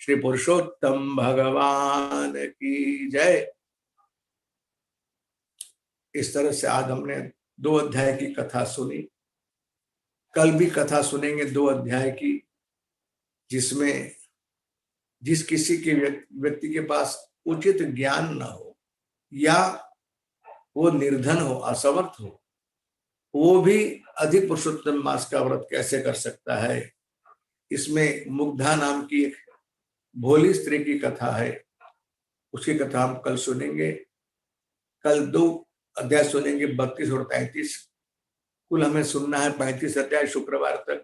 श्री पुरुषोत्तम भगवान की जय। इस तरह से आज हमने 2 अध्याय की कथा सुनी। कल भी कथा सुनेंगे 2 अध्याय की, जिसमें जिस किसी के व्यक्ति के पास उचित ज्ञान न हो या वो निर्धन हो, असमर्थ हो, वो भी अधिक पुरुषोत्तम मास का व्रत कैसे कर सकता है। इसमें मुग्धा नाम की एक भोली स्त्री की कथा है, उसकी कथा हम कल सुनेंगे। कल 2 अध्याय सुनेंगे, 32 और 33। कुल हमें सुनना है 35 अध्याय शुक्रवार तक,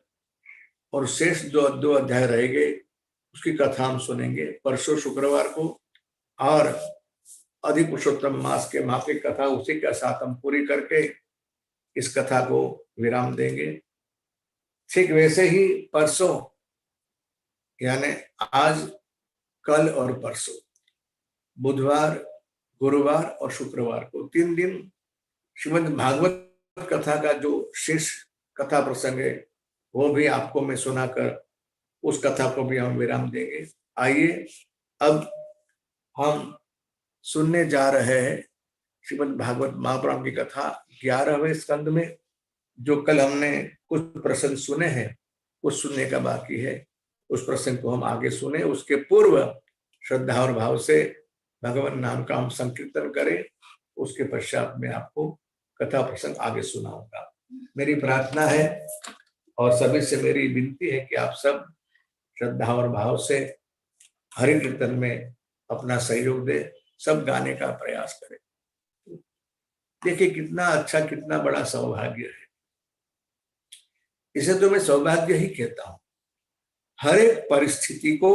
और शेष 2 अध्याय रहेंगे, उसकी कथा हम सुनेंगे परसों शुक्रवार को। और अधिक पुरुषोत्तम मास के माह की कथा उसी के साथ हम पूरी करके इस कथा को विराम देंगे। ठीक वैसे ही परसों, यानी आज, कल और परसों, बुधवार, गुरुवार और शुक्रवार को 3 दिन श्रीमद् भागवत कथा का जो शेष कथा प्रसंग है वो भी आपको मैं सुनाकर उस कथा को भी हम विराम देंगे। आइए अब हम सुनने जा रहे हैं श्रीमद् भागवत महापुराण की कथा 11वें स्कंद में। जो कल हमने कुछ प्रसंग सुने हैं, कुछ सुनने का बाकी है, उस प्रसंग को हम आगे सुने। उसके पूर्व श्रद्धा और भाव से भगवान नाम का हम संकीर्तन करें, उसके पश्चात में आपको कथा प्रसंग आगे सुनाऊंगा। मेरी प्रार्थना है और सभी से मेरी विनती है कि आप सब श्रद्धा और भाव से हरि कीर्तन में अपना सहयोग दे, सब गाने का प्रयास करें। देखिए कितना अच्छा, कितना बड़ा सौभाग्य है। इसे तो मैं सौभाग्य ही कहता हूं। हर एक परिस्थिति को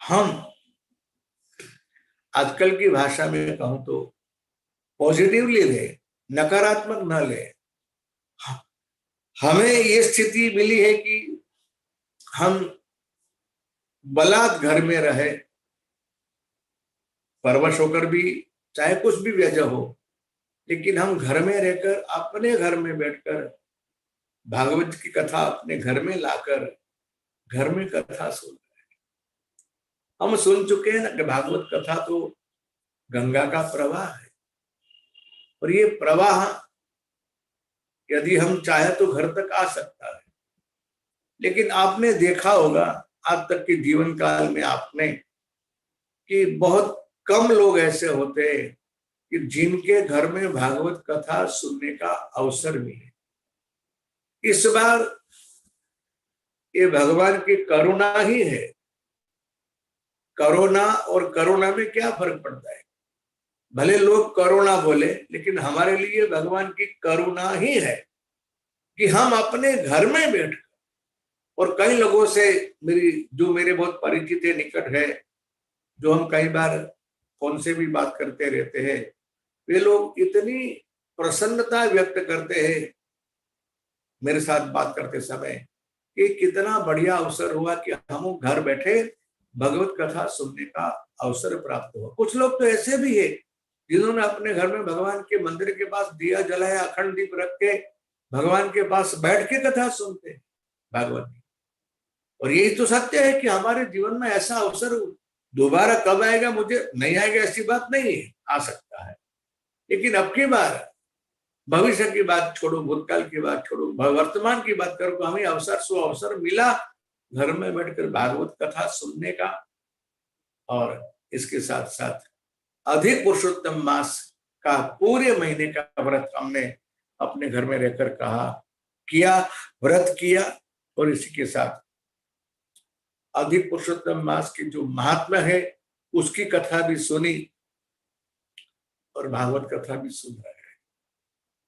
हम आजकल की भाषा में कहूं तो पॉजिटिवली ले, नकारात्मक न ले। हमें ये स्थिति मिली है कि हम बलात् घर में रहे, परवश होकर भी, चाहे कुछ भी वजह हो, लेकिन हम घर में रहकर, अपने घर में बैठकर भागवत की कथा अपने घर में लाकर घर में कथा सुन रहे हैं। हम सुन चुके हैं ना कि भागवत कथा तो गंगा का प्रवाह है, और ये प्रवाह यदि हम चाहे तो घर तक आ सकता है। लेकिन आपने देखा होगा आज तक के जीवन काल में आपने कि बहुत कम लोग ऐसे होते हैं कि जिनके घर में भागवत कथा सुनने का अवसर मिले। इस बार ये भगवान की करुणा ही है। करुणा और करुणा में क्या फर्क पड़ता है? भले लोग करुणा बोले, लेकिन हमारे लिए भगवान की करुणा ही है कि हम अपने घर में बैठ, और कई लोगों से जो मेरे बहुत परिचित है, निकट है, जो हम कई बार फोन से भी बात करते रहते हैं, वे लोग इतनी प्रसन्नता व्यक्त करते हैं मेरे साथ बात करते समय कि कितना बढ़िया अवसर हुआ कि हम घर बैठे भगवत कथा सुनने का अवसर प्राप्त हुआ। कुछ लोग तो ऐसे भी है जिन्होंने अपने घर में भगवान के मंदिर के पास दिया जलाया, अखंड दीप रख के भगवान के पास बैठ के कथा सुनते हैं भागवत की। और यही तो सत्य है कि हमारे जीवन में ऐसा अवसर दोबारा कब आएगा, मुझे नहीं आएगा ऐसी बात नहीं है, आ सकता है। लेकिन अब की बार भविष्य की बात छोड़ो, भूतकाल की बात छोड़ो, वर्तमान की बात करो, तो हमें अवसर मिला घर में बैठकर भागवत कथा सुनने का। और इसके साथ साथ अधिक पुरुषोत्तम मास का पूरे महीने का व्रत हमने अपने घर में रहकर व्रत किया, और इसी के साथ अधिक पुरुषोत्तम मास की जो महात्मा है उसकी कथा भी सुनी और भागवत कथा भी सुन रहे हैं।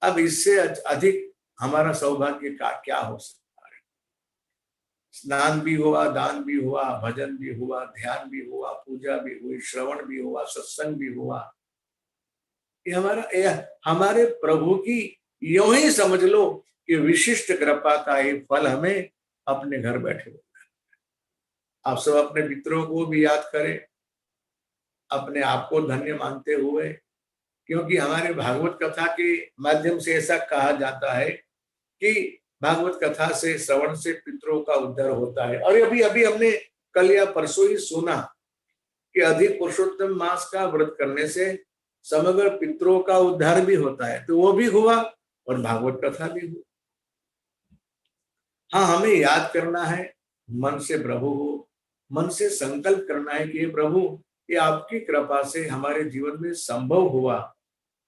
अब इससे अधिक हमारा सौभाग्य का क्या हो सकता है? स्नान भी हुआ, दान भी हुआ, भजन भी हुआ, ध्यान भी हुआ, पूजा भी हुई, श्रवण भी हुआ, सत्संग भी हुआ। ये हमारे प्रभु की यूं ही समझ लो कि विशिष्ट कृपा का ये फल हमें अपने घर बैठे हुए। आप सब अपने मित्रों को भी याद करें, अपने आप को धन्य मानते हुए, क्योंकि हमारे भागवत कथा के माध्यम से ऐसा कहा जाता है कि भागवत कथा से, श्रवण से पितरों का उद्धार होता है। और अभी हमने कल या परसों ही सुना कि अधिक पुरुषोत्तम मास का व्रत करने से समग्र पितरों का उद्धार भी होता है, तो वो भी हुआ और भागवत कथा भी हुई। हाँ, हमें याद करना है मन से प्रभु हो, मन से संकल्प करना है कि प्रभु ये आपकी कृपा से हमारे जीवन में संभव हुआ,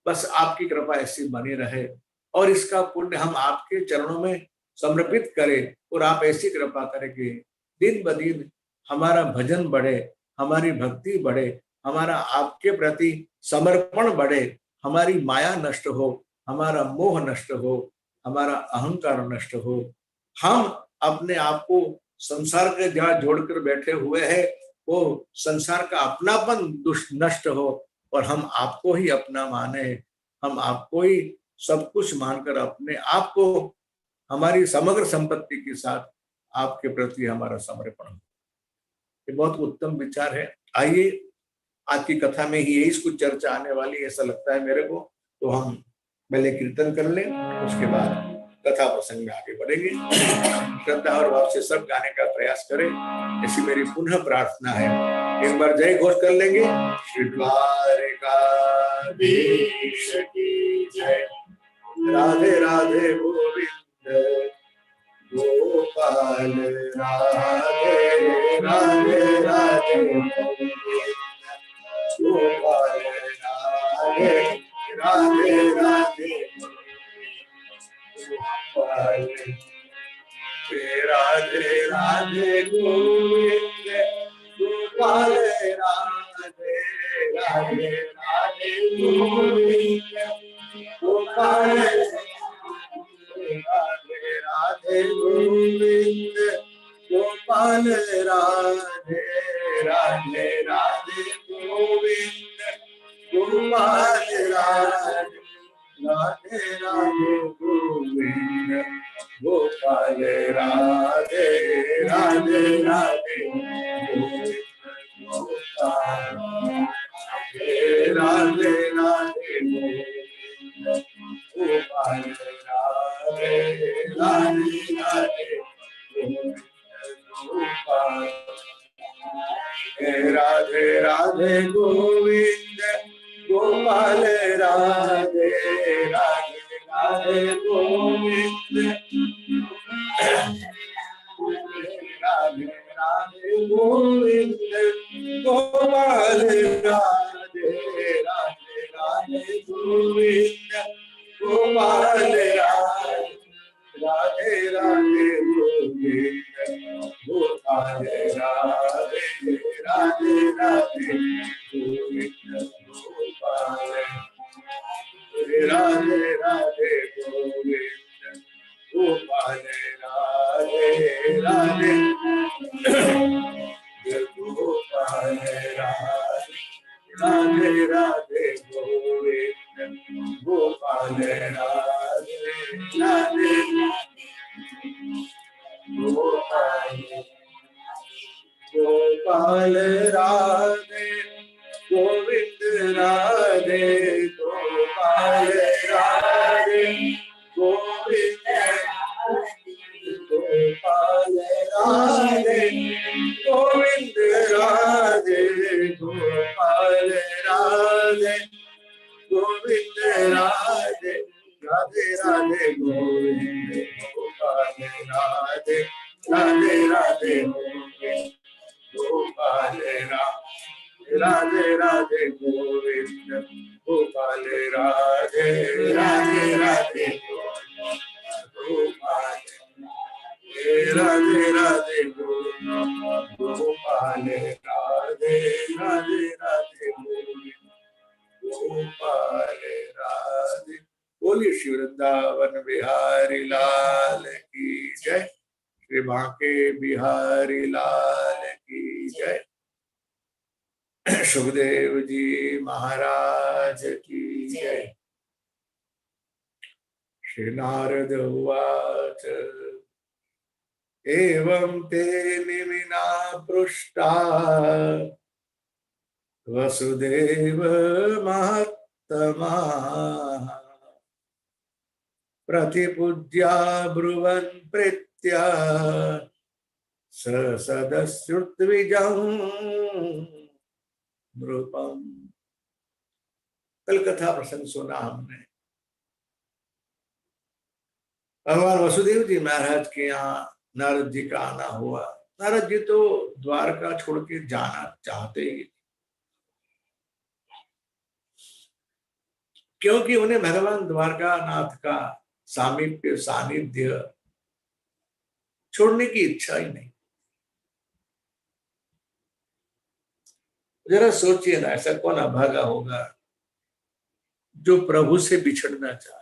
बस आपकी कृपा ऐसी बनी रहे और इसका पुण्य हम आपके चरणों में समर्पित करें और आप ऐसी कृपा करें कि दिन ब दिन हमारा भजन बढ़े, हमारी भक्ति बढ़े, हमारा आपके प्रति समर्पण बढ़े, हमारी माया नष्ट हो, हमारा मोह नष्ट हो, हमारा अहंकार नष्ट हो, हम अपने आप को संसार के जहाँ जोड़कर बैठे हुए हैं वो संसार का अपनापन नष्ट हो और हम आपको ही अपना माने, हम आपको ही सब कुछ मानकर अपने आप को हमारी समग्र संपत्ति के साथ आपके प्रति हमारा समर्पण। ये बहुत उत्तम विचार है। आइए आज की कथा में ही यही कुछ चर्चा आने वाली ऐसा लगता है मेरे को, तो हम पहले कीर्तन कर लें, उसके बाद कथा प्रसंग में आगे बढ़ेंगे। श्रद्धा और भाव से सब गाने का प्रयास करें, ऐसी मेरी पुनः प्रार्थना है। एक बार जय घोष कर लेंगे। श्री द्वारकाधीश की जय। राधे राधे गोविंद गोपाल राधे राधे राधे गोपाल राधे राधे राधे राधे राधे गोविंद गोपाल राधे राधे राधे गोविंद गोपाल राधे राधे गोविंद गोपाल राधे राधे राधे गोविंद गोपाल राधे राधे राधे गोविंद गोपाल राधे राधे राधे राधे राधे गोपाल राधे राधे राधे गोपाल राधे राधे गोविंद गोपाल राधे राधे राधे गोविंद राधे राधे गोविंद गोपाल राधे राधे राधे गोविंद गोपाल राधे राधे गोविंद गोपाल राधे राधे राधे गोविंद गोपाल राधे राधे गोविंद गोपाल राधे राधे गोपाल राधे राधे गोविंद गोपाल राधे राधे गोपाल राधे गोविंद राधे गोपाल राधे गोविंद गोपाल राधे गोविंद राधे गोपाल राधे गोविंद राधे राधे राधे गोविंद गोपाल राधे राधे राधे गोपाल राधे राधे गोविंद गोपाल राधे राधे राधे गोपाल राधे राधे गोपाल राधे राधे राधे गोपाल राधे। बोलिए श्री वृंदावन बिहारी लाल की जय, श्री बांके बिहारी लाल की जय, सुखदेव जी महाराज की जय। श्री नारद उवाच एवं ते निमिना पृष्टा वसुदेव महात्मा प्रतिपूज्या ब्रुवन् प्रीत्या सदश्रुतविजं नृपम। कल कथा प्रसंग सुना हमने। भगवान वसुदेव जी महाराज के यहाँ नारद जी का आना हुआ। नारद जी तो द्वारका छोड़ के जाना चाहते ही, क्योंकि उन्हें भगवान द्वारका नाथ का सामीप्य सानिध्य छोड़ने की इच्छा ही नहीं। जरा सोचिए ना, ऐसा कौन अभागा होगा जो प्रभु से बिछड़ना चाहे।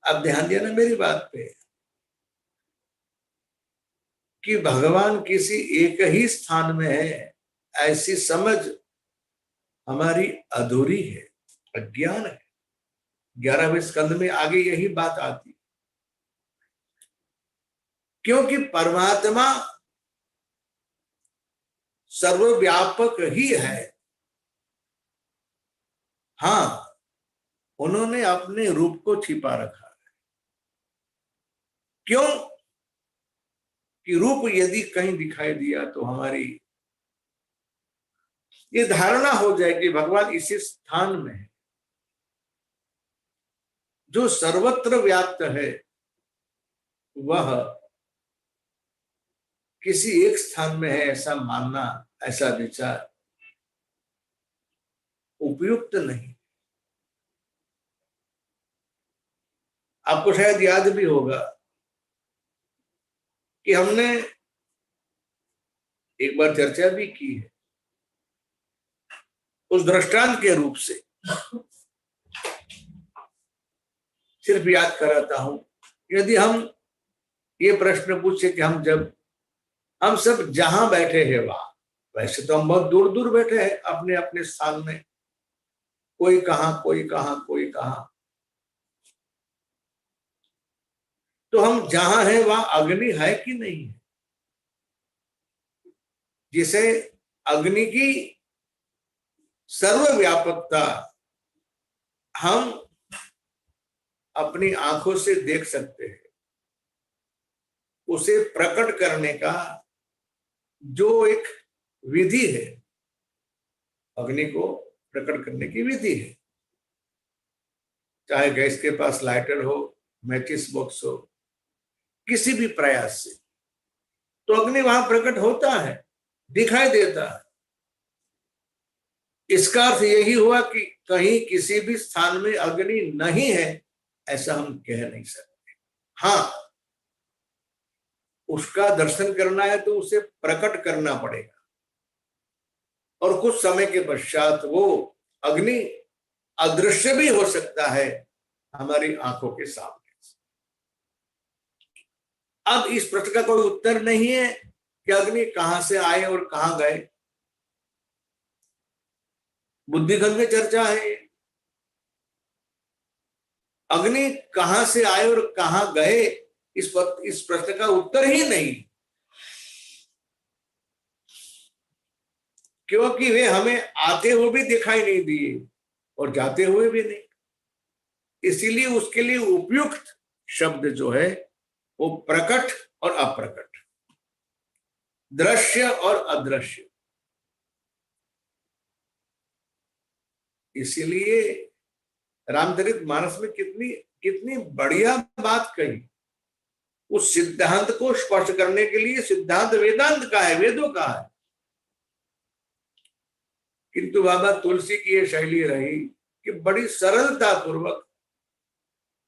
अब ध्यान देना मेरी बात पे कि भगवान किसी एक ही स्थान में है, ऐसी समझ हमारी अधूरी है, अज्ञान है। 11वें स्कंद में आगे यही बात आती, क्योंकि परमात्मा सर्वव्यापक ही है। हाँ, उन्होंने अपने रूप को छिपा रखा है। क्यों? कि रूप यदि कहीं दिखाई दिया तो हमारी ये धारणा हो जाए कि भगवान इसी स्थान में है। जो सर्वत्र व्याप्त है वह किसी एक स्थान में है, ऐसा मानना, ऐसा विचार उपयुक्त नहीं। आपको शायद याद भी होगा कि हमने एक बार चर्चा भी की है उस दृष्टांत के रूप से। सिर्फ याद कराता हूं, यदि हम ये प्रश्न पूछे कि हम सब जहां बैठे हैं वहां, वैसे तो हम बहुत दूर दूर बैठे हैं अपने अपने स्थान में, कोई कहां कोई कहां कोई कहां, तो हम जहां हैं वहां अग्नि है कि नहीं है? जिसे अग्नि की सर्वव्यापकता हम अपनी आंखों से देख सकते हैं, उसे प्रकट करने का जो एक विधि है, अग्नि को प्रकट करने की विधि है, चाहे गैस के पास लाइटर हो, मैचिस बॉक्स हो, किसी भी प्रयास से तो अग्नि वहां प्रकट होता है, दिखाई देता है। इसका अर्थ यही हुआ कि कहीं किसी भी स्थान में अग्नि नहीं है ऐसा हम कह नहीं सकते। हाँ, उसका दर्शन करना है तो उसे प्रकट करना पड़ेगा, और कुछ समय के पश्चात वो अग्नि अदृश्य भी हो सकता है हमारी आंखों के सामने। अब इस प्रश्न का कोई उत्तर नहीं है कि अग्नि कहां से आए और कहां गए। बुद्धिगत में चर्चा है, अग्नि कहां से आए और कहां गए, इस प्रश्न का उत्तर ही नहीं, क्योंकि वे हमें आते हुए भी दिखाई नहीं दिए और जाते हुए भी नहीं। इसीलिए उसके लिए उपयुक्त शब्द जो है वो प्रकट और अप्रकट, दृश्य और अदृश्य। इसीलिए रामचरितमानस में कितनी कितनी बढ़िया बात कही। उस सिद्धांत को स्पष्ट करने के लिए सिद्धांत वेदांत का है, वेदों का है, किंतु बाबा तुलसी की यह शैली रही कि बड़ी सरलता पूर्वक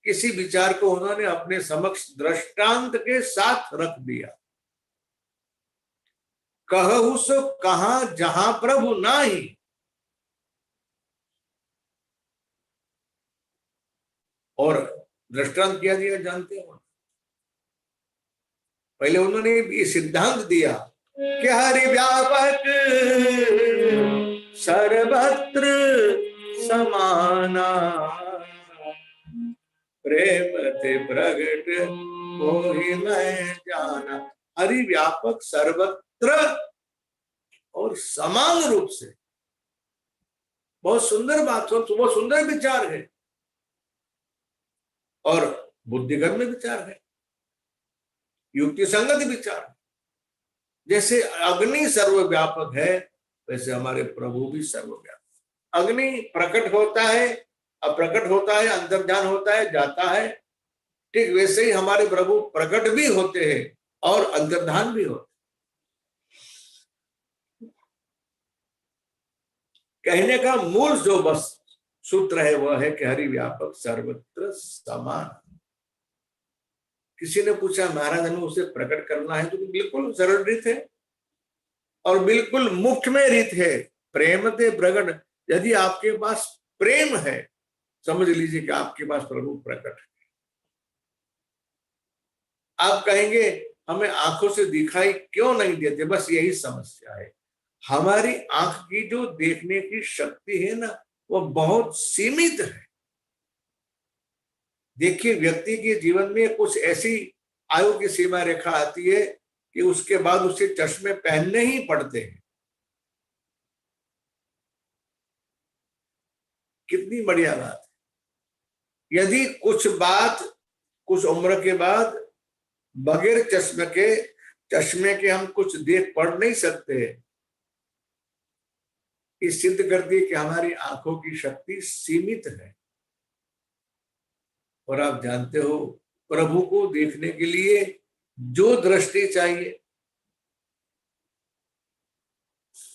किसी विचार को उन्होंने अपने समक्ष दृष्टांत के साथ रख दिया। कहु सो कहां जहां प्रभु नाही, और दृष्टांत क्या दिया जानते हो? पहले उन्होंने ये सिद्धांत दिया कि हरि व्यापक सर्वत्र समाना, प्रेम ते प्रगट मोहि मैं जाना। हरि व्यापक सर्वत्र और समान रूप से, बहुत सुंदर बात हो, बहुत सुंदर विचार है और बुद्धिगत में विचार है। युक्ति संगत विचार। जैसे अग्नि सर्वव्यापक है, वैसे हमारे प्रभु भी सर्वव्यापक। अग्नि प्रकट होता है, अप्रकट होता है, अंतर्ध्यान होता है, जाता है। ठीक वैसे ही हमारे प्रभु प्रकट भी होते हैं और अंतर्ध्यान भी होते हैं। कहने का मूल जो बस सूत्र है वह है कि हरि व्यापक सर्वत्र समान। किसी ने पूछा महाराज हमें उसे प्रकट करना है, तो बिल्कुल सरल रीत है और बिल्कुल मुख्य में रीत है, प्रेम ते प्रकट। यदि आपके पास प्रेम है, समझ लीजिए कि आपके पास प्रभु प्रकट है। आप कहेंगे हमें आंखों से दिखाई क्यों नहीं देते, बस यही समस्या है। हमारी आंख की जो देखने की शक्ति है ना, वो बहुत सीमित है। देखिए व्यक्ति के जीवन में कुछ ऐसी आयु की सीमा रेखा आती है कि उसके बाद उसे चश्मे पहनने ही पड़ते हैं। कितनी बढ़िया बात है। यदि कुछ उम्र के बाद बगैर चश्मे के हम कुछ देख पढ़ नहीं सकते, ये सिद्ध करती है कि हमारी आंखों की शक्ति सीमित है। और आप जानते हो प्रभु को देखने के लिए जो दृष्टि चाहिए,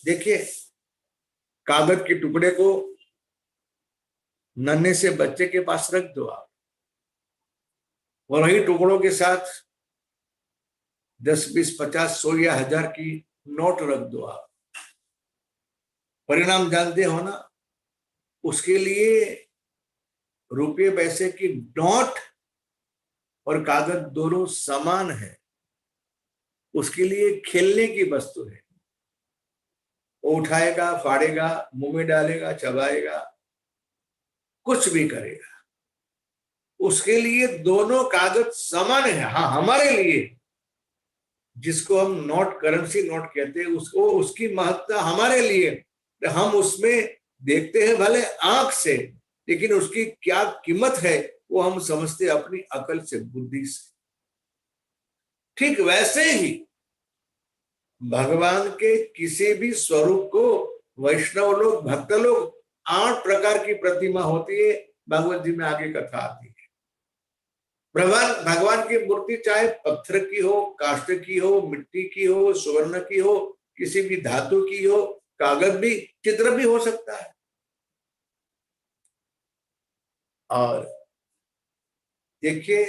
देखिए कागज के टुकड़े को नन्हे से बच्चे के पास रख दो आप, और वही टुकड़ों के साथ 10, 20, 50, 100 या 1000 की नोट रख दो आप, परिणाम जानते हो ना। उसके लिए रुपये पैसे की नोट और कागज दोनों समान है, उसके लिए खेलने की वस्तु है। वो उठाएगा, फाड़ेगा, मुंह में डालेगा, चबाएगा, कुछ भी करेगा, उसके लिए दोनों कागज समान है। हाँ, हमारे लिए जिसको हम नोट, करेंसी नोट कहते हैं, उसको उसकी महत्ता हमारे लिए, हम उसमें देखते हैं भले आंख से, लेकिन उसकी क्या कीमत है वो हम समझते अपनी अकल से, बुद्धि से। ठीक वैसे ही भगवान के किसी भी स्वरूप को वैष्णव लोग, भक्त लोग 8 प्रकार की प्रतिमा होती है। भागवत जी में आगे कथा आती है। भगवान की मूर्ति चाहे पत्थर की हो, काष्ठ की हो, मिट्टी की हो, स्वर्ण की हो, किसी भी धातु की हो, कागज भी, चित्र भी हो सकता है। और देखिए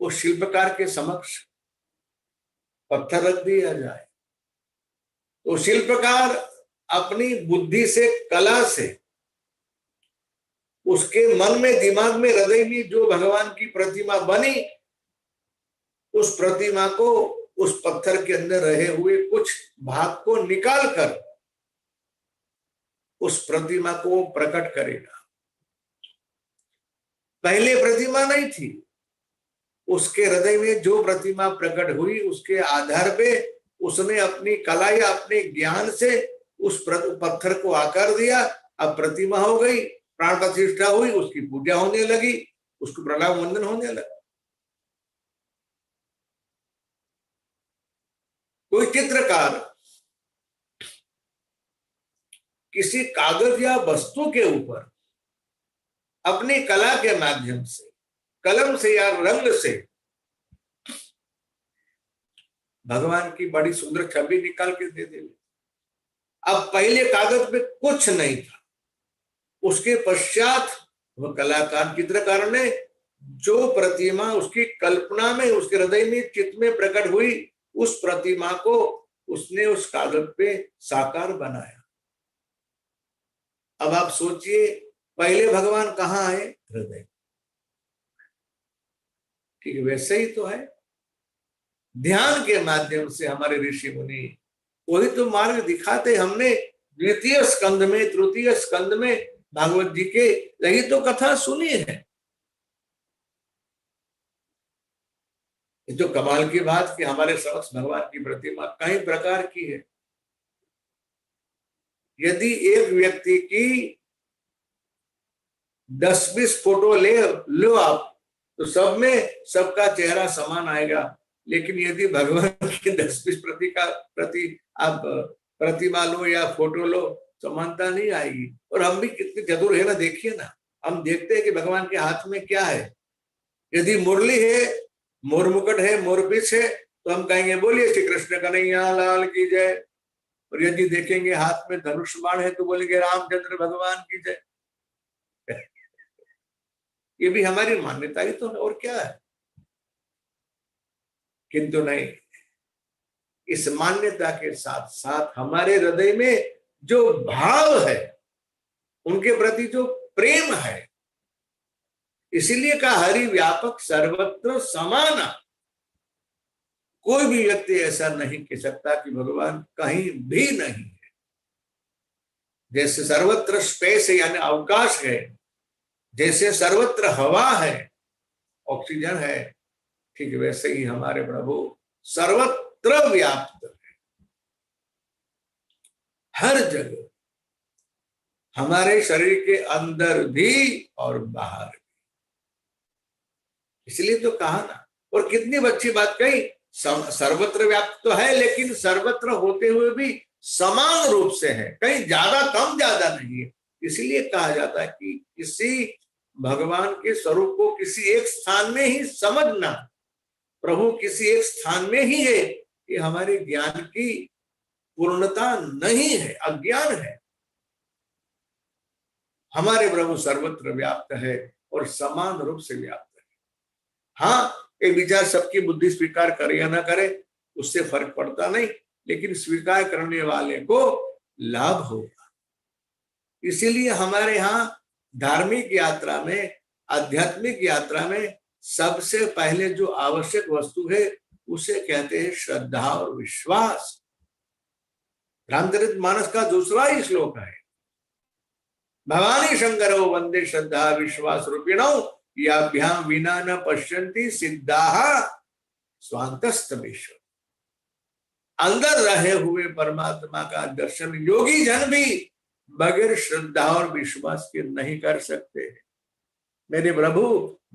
वो शिल्पकार के समक्ष पत्थर रख दिया जाए तो शिल्पकार अपनी बुद्धि से, कला से, उसके मन में, दिमाग में, हृदय में जो भगवान की प्रतिमा बनी, उस प्रतिमा को उस पत्थर के अंदर रहे हुए कुछ भाग को निकाल कर उस प्रतिमा को प्रकट करेगा। पहले प्रतिमा नहीं थी, उसके हृदय में जो प्रतिमा प्रकट हुई उसके आधार पे उसने अपनी कला या अपने ज्ञान से उस पत्थर को आकार दिया। अब प्रतिमा हो गई, प्राण प्रतिष्ठा हुई, उसकी पूजा होने लगी, उसको प्रणाम वंदन होने लगा। कोई चित्रकार किसी कागज या वस्तु के ऊपर अपनी कला के माध्यम से, कलम से या रंग से भगवान की बड़ी सुंदर छवि निकाल के दे दे। अब पहले कागज पे कुछ नहीं था, उसके पश्चात वह कलाकार, चित्रकार ने जो प्रतिमा उसकी कल्पना में, उसके हृदय में, चित्त में प्रकट हुई, उस प्रतिमा को उसने उस कागज पे साकार बनाया। अब आप सोचिए पहले भगवान कहाँ है? हृदय। ठीक वैसे ही तो है, ध्यान के माध्यम से हमारे ऋषि मुनि वही तो मार्ग दिखाते। हमने द्वितीय स्कंद में, तृतीय स्कंद में भागवत जी के यही तो कथा सुनी है। ये तो कमाल की बात कि हमारे समक्ष भगवान की प्रतिमा कई प्रकार की है। यदि एक व्यक्ति की 10-20 फोटो ले लो आप, तो सब में सबका चेहरा समान आएगा, लेकिन यदि भगवान की 10-20 प्रति आप प्रतिमा लो या फोटो लो, समानता नहीं आएगी। और हम भी कितने चतुर है ना, देखिए ना, हम देखते हैं कि भगवान के हाथ में क्या है। यदि मुरली है, मोर मुकुट है, मोरपीछ है, तो हम कहेंगे बोलिए श्री कृष्ण कन्हैया लाल की जय। और यदि देखेंगे हाथ में धनुष बाण है, तो बोलेंगे रामचंद्र भगवान की जय। ये भी हमारी मान्यता ही तो है, और क्या है। किंतु नहीं, इस मान्यता के साथ साथ हमारे हृदय में जो भाव है, उनके प्रति जो प्रेम है, इसीलिए कहा हरि व्यापक सर्वत्र समाना। कोई भी व्यक्ति ऐसा नहीं कह सकता कि भगवान कहीं भी नहीं है। जैसे सर्वत्र स्पेस है यानी अवकाश है, जैसे सर्वत्र हवा है, ऑक्सीजन है, ठीक वैसे ही हमारे प्रभु सर्वत्र व्याप्त है, हर जगह, हमारे शरीर के अंदर भी और बाहर भी। इसलिए तो कहा ना, और कितनी अच्छी बात कही, सर्वत्र व्याप्त तो है, लेकिन सर्वत्र होते हुए भी समान रूप से है, कहीं ज्यादा कम ज्यादा नहीं है। इसलिए कहा जाता है कि किसी भगवान के स्वरूप को किसी एक स्थान में ही समझना, प्रभु किसी एक स्थान में ही है, ये हमारे ज्ञान की पूर्णता नहीं है, अज्ञान है। हमारे प्रभु सर्वत्र व्याप्त है और समान रूप से व्याप्त है। हाँ, एक विचार सबकी बुद्धि स्वीकार करे या ना करे, उससे फर्क पड़ता नहीं, लेकिन स्वीकार करने वाले को लाभ होगा। इसीलिए हमारे यहाँ धार्मिक यात्रा में, आध्यात्मिक यात्रा में सबसे पहले जो आवश्यक वस्तु है, उसे कहते हैं श्रद्धा और विश्वास। रामचरित मानस का दूसरा ही श्लोक है, भवानी शंकरो वंदे श्रद्धा विश्वास रूपिणो याभ्याम विना न पश्यन्ति सिद्धाः स्वान्तस्तमेषु। अंदर रहे हुए परमात्मा का दर्शन योगी जन भी बगैर श्रद्धा और विश्वास के नहीं कर सकते। मेरे प्रभु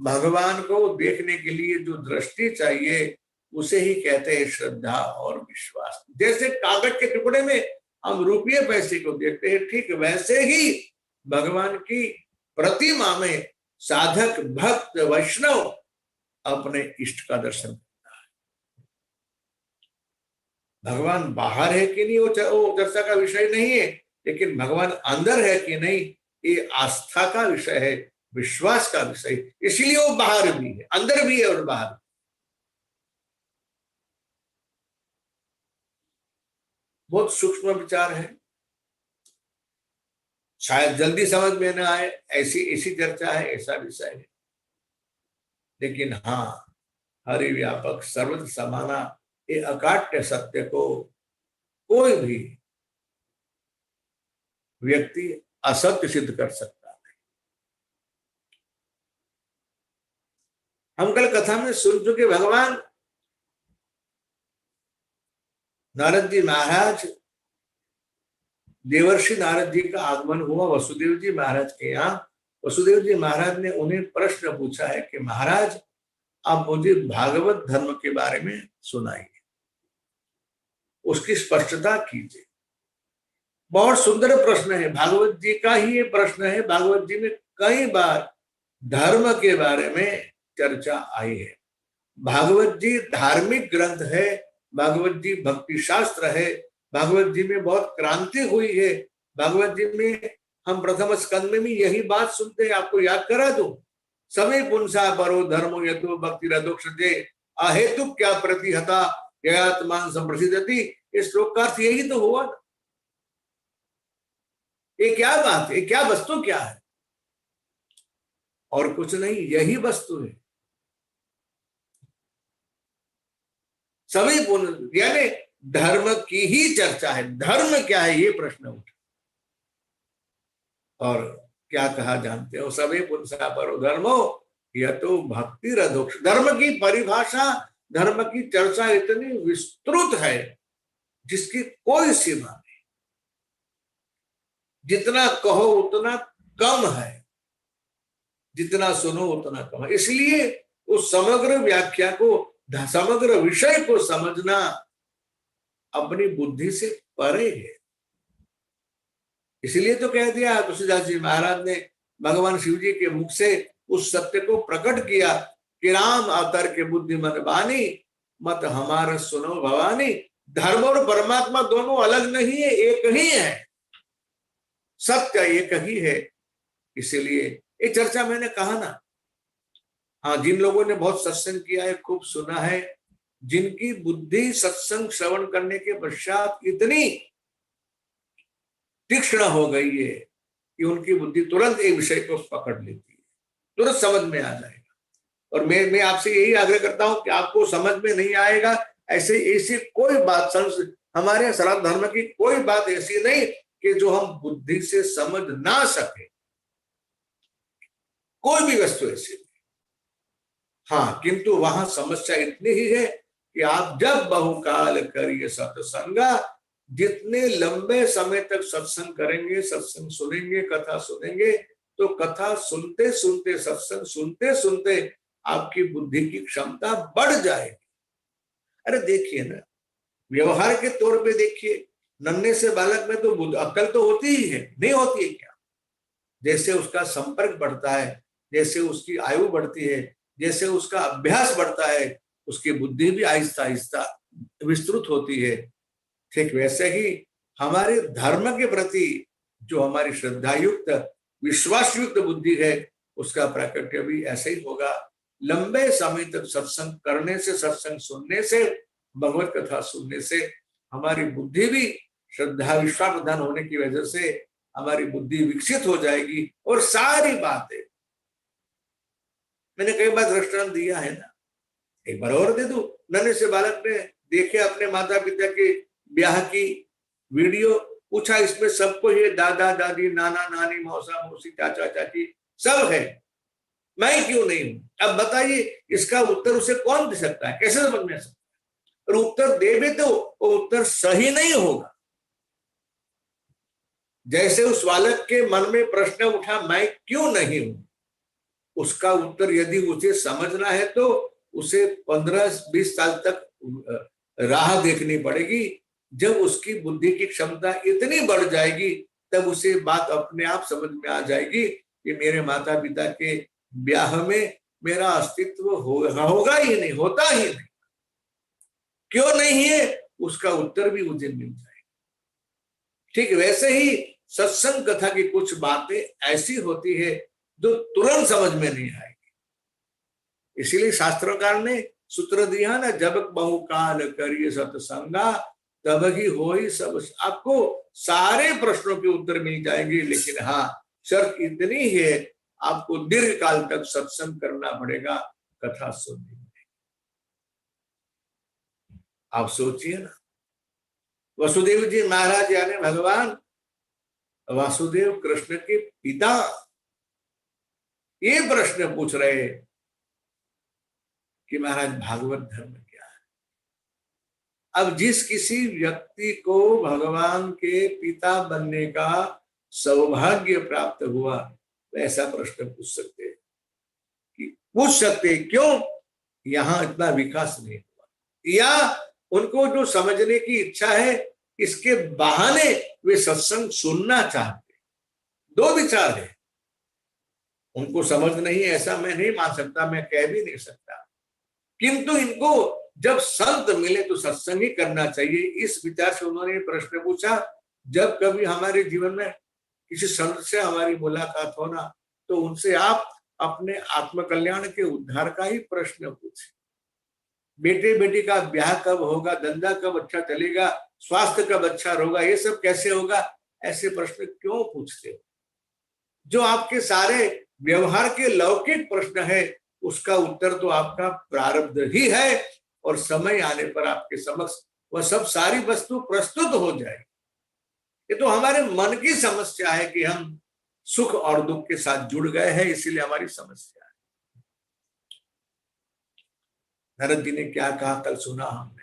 भगवान को देखने के लिए जो दृष्टि चाहिए, उसे ही कहते हैं श्रद्धा और विश्वास। जैसे कागज के टुकड़े में हम रुपये पैसे को देखते हैं, ठीक वैसे ही भगवान की प्रतिमा में साधक भक्त वैष्णव अपने इष्ट का दर्शन करता है। भगवान बाहर है कि नहीं वो चर्चा का विषय नहीं है, लेकिन भगवान अंदर है कि नहीं, ये आस्था का विषय है, विश्वास का विषय। इसलिए वो बाहर भी है, अंदर भी है और बाहर भी। बहुत सूक्ष्म विचार है, शायद जल्दी समझ में न आए, ऐसी चर्चा है, ऐसा विषय है। लेकिन हाँ, हरि व्यापक सर्वत्र समाना, ये अकाट्य सत्य को कोई भी व्यक्ति असत्य सिद्ध कर सकता नहीं। हम कल कथा में सुन चुके, भगवान नारद जी महाराज, देवर्षि नारद जी का आगमन हुआ वसुदेव जी महाराज के यहाँ। वसुदेव जी महाराज ने उन्हें प्रश्न पूछा है कि महाराज, आप मुझे भागवत धर्म के बारे में सुनाइए, उसकी स्पष्टता कीजिए। बहुत सुंदर प्रश्न है, भागवत जी का ही ये प्रश्न है। भागवत जी में कई बार धर्म के बारे में चर्चा आई है। भागवत जी धार्मिक ग्रंथ है, भागवत जी भक्ति शास्त्र है, भागवत जी में बहुत क्रांति हुई है। भागवत जी में हम प्रथम स्कंद में भी यही बात सुनते हैं, आपको याद करा दूं, सभी पुंसा परो धर्मो यतो भक्ति रदोक्षते अहेतु क्या प्रतिहता ययात्मान संप्रसिद्धति। इस श्लोक का अर्थ यही तो हुआ ना। ये क्या बात है, क्या वस्तु क्या है? और कुछ नहीं, यही वस्तु है। सभी पुण्य यानी धर्म की ही चर्चा है। धर्म क्या है, ये प्रश्न उठा। और क्या कहा जानते हो, सभी पुंसा परो धर्मो यतो भक्ति रदोक्ष। धर्म की परिभाषा, धर्म की चर्चा इतनी विस्तृत है जिसकी कोई सीमा नहीं। जितना कहो उतना कम है, जितना सुनो उतना कम है। इसलिए उस समग्र व्याख्या को समग्र विषय को समझना अपनी बुद्धि से परे है। इसलिए तो कह दिया तुलसीदास जी महाराज ने भगवान शिव जी के मुख से उस सत्य को प्रकट किया कि राम अवतार के बुद्धि मन बानी, मत हमारा सुनो भवानी। धर्म और परमात्मा दोनों अलग नहीं है, एक ही है, सत्य एक ही है। इसीलिए ये चर्चा मैंने कहा ना, हाँ, जिन लोगों ने बहुत सत्संग किया है, खूब सुना है, जिनकी बुद्धि सत्संग श्रवण करने के पश्चात इतनी तीक्ष्ण हो गई है कि उनकी बुद्धि तुरंत एक विषय को पकड़ लेती है, तुरंत समझ में आ जाएगा। और मैं आपसे यही आग्रह करता हूं कि आपको समझ में नहीं आएगा ऐसी कोई बात, हमारे सनातन धर्म की कोई बात ऐसी नहीं कि जो हम बुद्धि से समझ ना सके, कोई भी वस्तु ऐसी नहीं। हाँ, किंतु वहां समस्या इतनी ही है कि आप जब बहुकाल करिए सत्संगा, जितने लंबे समय तक सत्संग करेंगे, सत्संग सुनेंगे, कथा सुनेंगे, तो कथा सुनते सुनते, सत्संग सुनते सुनते आपकी बुद्धि की क्षमता बढ़ जाएगी। अरे देखिए ना, व्यवहार के तौर पे देखिए, नन्हे से बालक में तो अक्ल तो होती ही है, नहीं होती है क्या? जैसे उसका संपर्क बढ़ता है, जैसे उसकी आयु बढ़ती है, जैसे उसका अभ्यास बढ़ता है, उसकी बुद्धि भी आहिस्ता आहिस्ता विस्तृत होती है। ठीक वैसे ही हमारे धर्म के प्रति जो हमारी श्रद्धायुक्त, विश्वासयुक्त बुद्धि है, उसका प्राकट्य भी ऐसे ही होगा। लंबे समय तक सत्संग करने से, सत्संग सुनने से, भगवत कथा सुनने से हमारी बुद्धि भी श्रद्धा विश्वास प्रधान होने की वजह से हमारी बुद्धि विकसित हो जाएगी। और सारी बातें मैंने कई बार दृष्टांत दिया है ना, एक बार और दे दूं। नन्हे से बालक ने देखे अपने माता पिता के ब्याह की वीडियो, पूछा इसमें सबको ये दादा दादी, नाना नानी, मौसा मौसी, चाचा चाची सब है, मैं क्यों नहीं हूं? अब बताइए, इसका उत्तर उसे कौन दे सकता है? कैसे समझ में आ सकता है? और उत्तर दे भी तो वो उत्तर सही नहीं होगा। जैसे उस बालक के मन में प्रश्न उठा, मैं क्यों नहीं हूं, उसका उत्तर यदि उसे समझना है तो उसे 15-20 साल तक राह देखनी पड़ेगी। जब उसकी बुद्धि की क्षमता इतनी बढ़ जाएगी, तब उसे बात अपने आप समझ में आ जाएगी कि मेरे माता पिता के ब्याह में मेरा अस्तित्व होगा ही नहीं, होता ही नहीं। क्यों नहीं है, उसका उत्तर भी मुझे मिल जाएगा। ठीक वैसे ही सत्संग कथा की कुछ बातें ऐसी होती है जो तुरंत समझ में नहीं आएगी। इसीलिए शास्त्रकार ने सूत्र दिया ना, जब बहुकाल करिए सत्संगा, तब ही होई सब। आपको सारे प्रश्नों के उत्तर मिल जाएंगे, लेकिन हाँ, शर्त इतनी है, आपको दीर्घ काल तक सत्संग करना पड़ेगा, कथा सुननी पड़ेगी। आप सोचिए ना, वसुदेव जी महाराज यानी भगवान वासुदेव कृष्ण के पिता ये प्रश्न पूछ रहे हैं कि महाराज भागवत धर्म क्या है? अब जिस किसी व्यक्ति को भगवान के पिता बनने का सौभाग्य प्राप्त हुआ, ऐसा प्रश्न पूछ सकते हैं कि पूछ सकते क्यों यहां इतना विकास नहीं हुआ, या उनको जो समझने की इच्छा है, इसके बहाने वे सत्संग सुनना चाहते। दो विचार है, उनको समझ नहीं ऐसा मैं नहीं मान सकता, मैं कह भी नहीं सकता, किंतु इनको जब संत मिले तो सत्संग ही करना चाहिए, इस विचार से उन्होंने प्रश्न पूछा। जब कभी हमारे जीवन में किसी संत से हमारी मुलाकात होना, तो उनसे आप अपने आत्मकल्याण के उद्धार का ही प्रश्न पूछे। बेटे बेटी का ब्याह कब होगा, धंधा कब अच्छा चलेगा, स्वास्थ्य कब अच्छा होगा, ये सब कैसे होगा, ऐसे प्रश्न क्यों पूछते हो? जो आपके सारे व्यवहार के लौकिक प्रश्न है, उसका उत्तर तो आपका प्रारब्ध ही है, और समय आने पर आपके समक्ष वह सब सारी वस्तु प्रस्तुत हो जाएगी। ये तो हमारे मन की समस्या है कि हम सुख और दुख के साथ जुड़ गए हैं, इसीलिए हमारी समस्या है। नारद जी ने क्या कहा कल सुना हमने,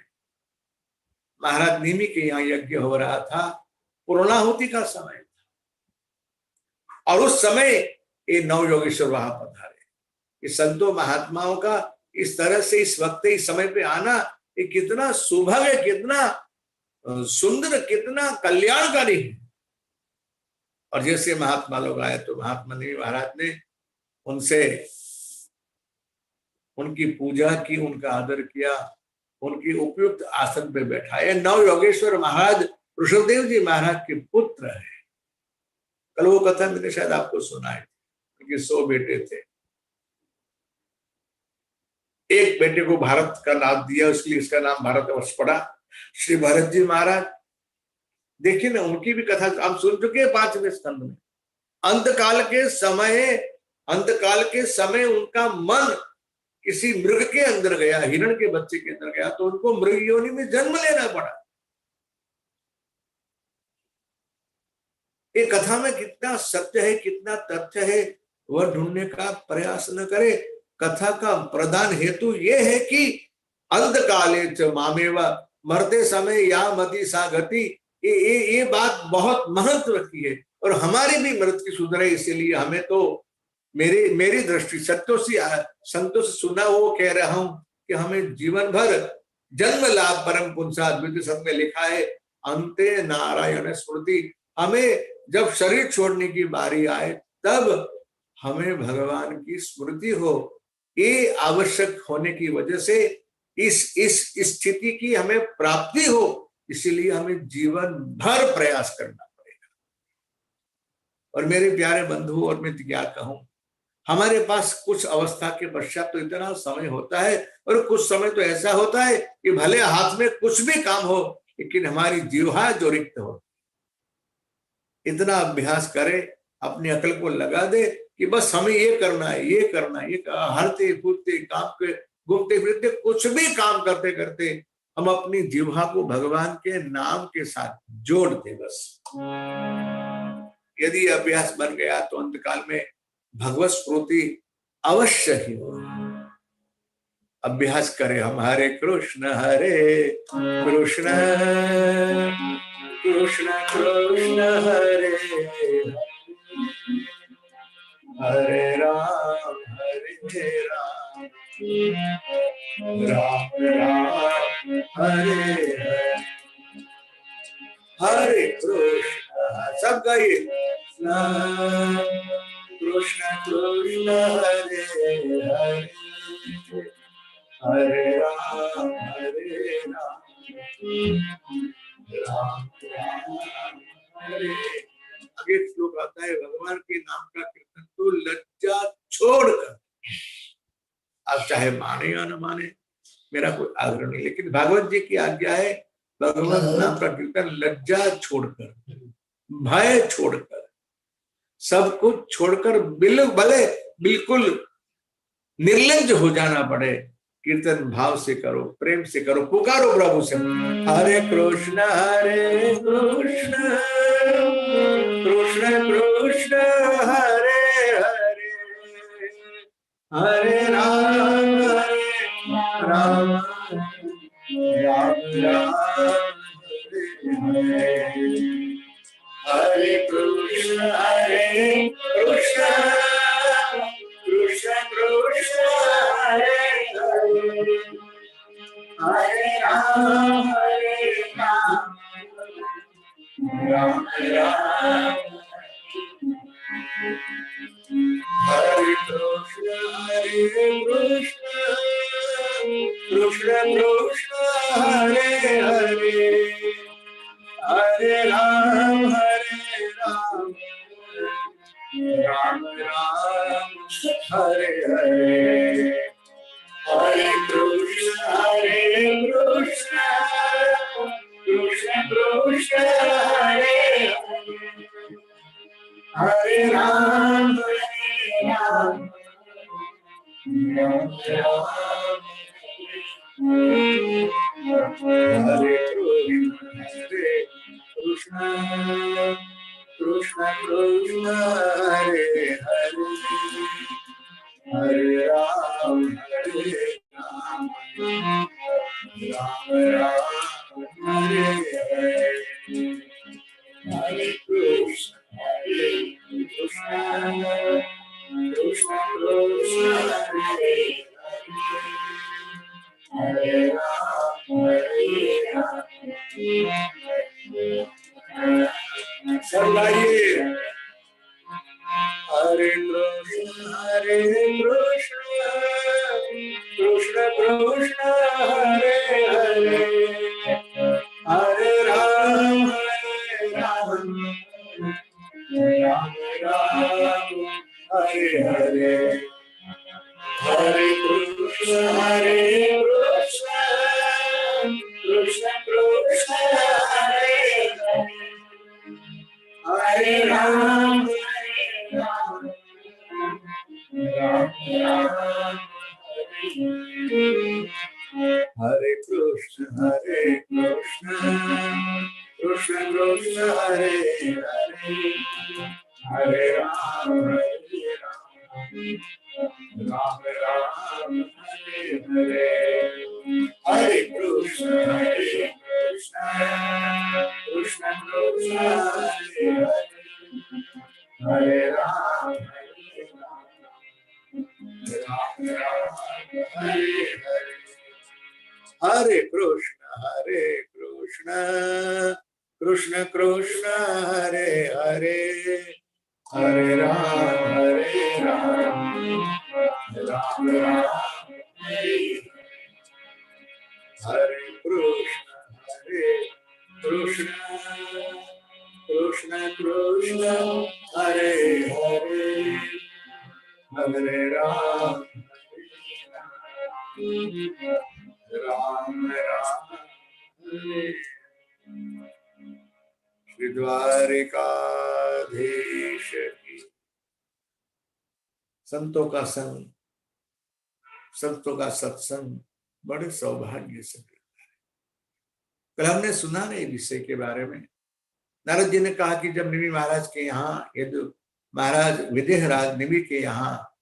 महाराज निमि के यहाँ यज्ञ हो रहा था, पूर्णाहुति का समय था, और उस समय ये नव योगेश्वर वहां पधारे। ये संतों महात्माओं का इस तरह से इस वक्त इस समय पे आना ये कितना सौभाग्य, कितना सुंदर, कितना कल्याणकारी है। और जैसे महात्मा लोग आए तो महात्मा नंद महाराज ने उनसे उनकी पूजा की, उनका आदर किया, उनकी उपयुक्त आसन पे बैठाया। नव योगेश्वर महाराज ऋषभदेव जी महाराज के पुत्र है। कल वो कथा मैंने शायद आपको सुनाई, उनके 100 बेटे थे। एक बेटे को भारत का नाम दिया, इसलिए इसका नाम भारतवर्ष पड़ा, श्री भरत जी महाराज। देखिए ना, उनकी भी कथा हम सुन चुके हैं 5वें स्कंद में। अंतकाल के समय उनका मन किसी मृग के अंदर गया, हिरण के बच्चे के अंदर गया, तो उनको मृग योनि में जन्म लेना पड़ा। ये कथा में कितना सत्य है, कितना तथ्य है, वह ढूंढने का प्रयास न करे। कथा का प्रधान हेतु यह है कि अंतकाले च मामेवा, मरते समय या मति सा गति, ये बात बहुत महत्व की है। और हमारी भी मृत्यु सुधरे, इसीलिए हमें तो मेरी दृष्टि संतों से सुना वो कह रहा हूं कि हमें जीवन भर जन्म लाभ परम पुंसा, द्वितीय संग में लिखा है, अंते नारायण स्मृति। हमें जब शरीर छोड़ने की बारी आए तब हमें भगवान की स्मृति हो, ये आवश्यक होने की वजह से इस स्थिति की हमें प्राप्ति हो, इसीलिए हमें जीवन भर प्रयास करना पड़ेगा। और मेरे प्यारे बंधु, और मैं क्या कहूं, हमारे पास कुछ अवस्था के पश्चात तो इतना समय होता है, और कुछ समय तो ऐसा होता है कि भले हाथ में कुछ भी काम हो, लेकिन हमारी जिह्वा जो रिक्त हो। इतना अभ्यास करे, अपनी अकल को लगा दे कि बस हमें ये करना है, ये करना है, ये हरते फूटते काम के घूमते फिरते कुछ भी काम करते करते हम अपनी जिह्वा को भगवान के नाम के साथ जोड़ दे। बस यदि अभ्यास बन गया तो अंतकाल में भगवत स्मृति अवश्य ही हो। अभ्यास करें हम। हरे कृष्ण कृष्ण कृष्ण हरे हरे राम राम राम हरे हरे कृष्ण। सब गाइए, कृष्ण कृष्ण हरे हरे हरे राम राम राम हरे। आगे श्लोक आता है, भगवान के नाम का कीर्तन तो लज्जा छोड़कर, आप चाहे माने या न माने, मेरा कोई आग्रह नहीं, लेकिन भागवत जी की आज्ञा है, भगवान नाम का कीर्तन लज्जा छोड़कर, भय छोड़कर, सब कुछ छोड़कर, भले बिल्कुल निर्लज्ज हो जाना पड़े, कीर्तन भाव से करो, प्रेम से करो, पुकारो प्रभु से। हरे कृष्ण कृष्ण कृष्ण हरे हरे हरे राम राम राम हरे कृष्ण कृष्ण कृष्ण हरे हरे हरे राम राम राम हरे कृष्ण कृष्ण हरे हरे हरे राम राम राम हरे हरे हरे कृष्ण कृष्ण हरे हरे राम राम राम हरे कृष्ण कृष्ण हरे हरे हरे राम राम राम हरे हरे हरे कृष्ण कृष्ण हरे हरे सब गाइए। हरे कृष्ण कृष्ण कृष्ण हरे हरे, हरे राम राम राम हरे हरे, हरे कृष्ण कृष्ण कृष्ण हरे हरे, हरे राम राम राम हरे कृष्ण कृष्ण कृष्ण हरे हरे, हरे राम राम राम हरे हरे, हरे कृष्ण कृष्ण कृष्ण हरे हरे, हरे राम राम राम हरे हरे, हरे कृष्ण कृष्ण कृष्ण हरे हरे, हरे राम राम राम हरे हरे, हरे कृष्ण कृष्ण कृष्ण हरे हरे, हरे राम राम राम हरे। श्री द्वारिकाधीश की संतों का संग, संतों का सत्संग बड़े सौभाग्य से मिलता है। कल हमने सुना नहीं विषय के बारे में। नारद जी ने कहा कि जब निमि महाराज के यहाँ, यदु महाराज विदेहराज निमि के यहाँ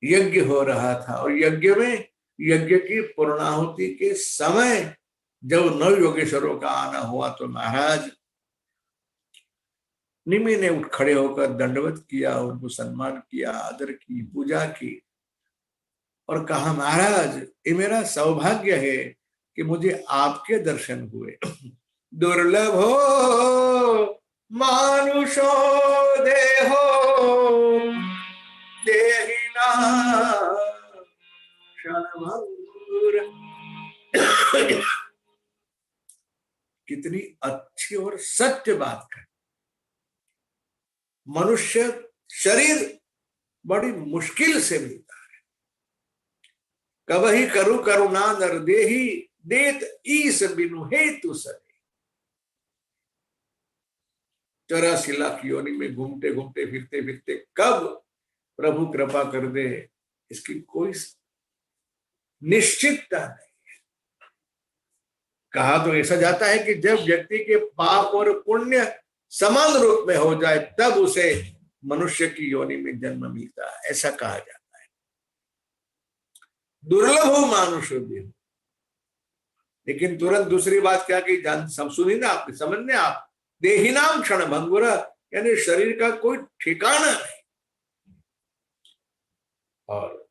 यज्ञ हो रहा था, और यज्ञ में यज्ञ की पूर्णाहुति के समय जब नव योगेश्वरों का आना हुआ, तो महाराज निमि ने उठ खड़े होकर दंडवत किया, उनको सम्मान किया, आदर की, पूजा की, और कहा महाराज ये मेरा सौभाग्य है कि मुझे आपके दर्शन हुए। दुर्लभ हो मानुषो देहो देहिना क्षणभंगुर। कितनी अच्छी और सत्य बात है। मनुष्य शरीर बड़ी मुश्किल से मिलता है। कबहि करु करुणा नर देही, देत ईस बिनु हेतु सरे। 84 लाख योनि में घूमते घूमते फिरते फिरते कब प्रभु कृपा कर दे, इसकी कोई निश्चितता नहीं। कहा तो ऐसा जाता है कि जब व्यक्ति के पाप और पुण्य समान रूप में हो जाए, तब उसे मनुष्य की योनि में जन्म मिलता है, ऐसा कहा जाता है। दुर्लभ हो मानुष भी। लेकिन तुरंत दूसरी बात क्या की, जान सब सुनी ना आपने, समझने आप, देहिनाम क्षण भंगुर, यानी शरीर का कोई ठिकाना नहीं, और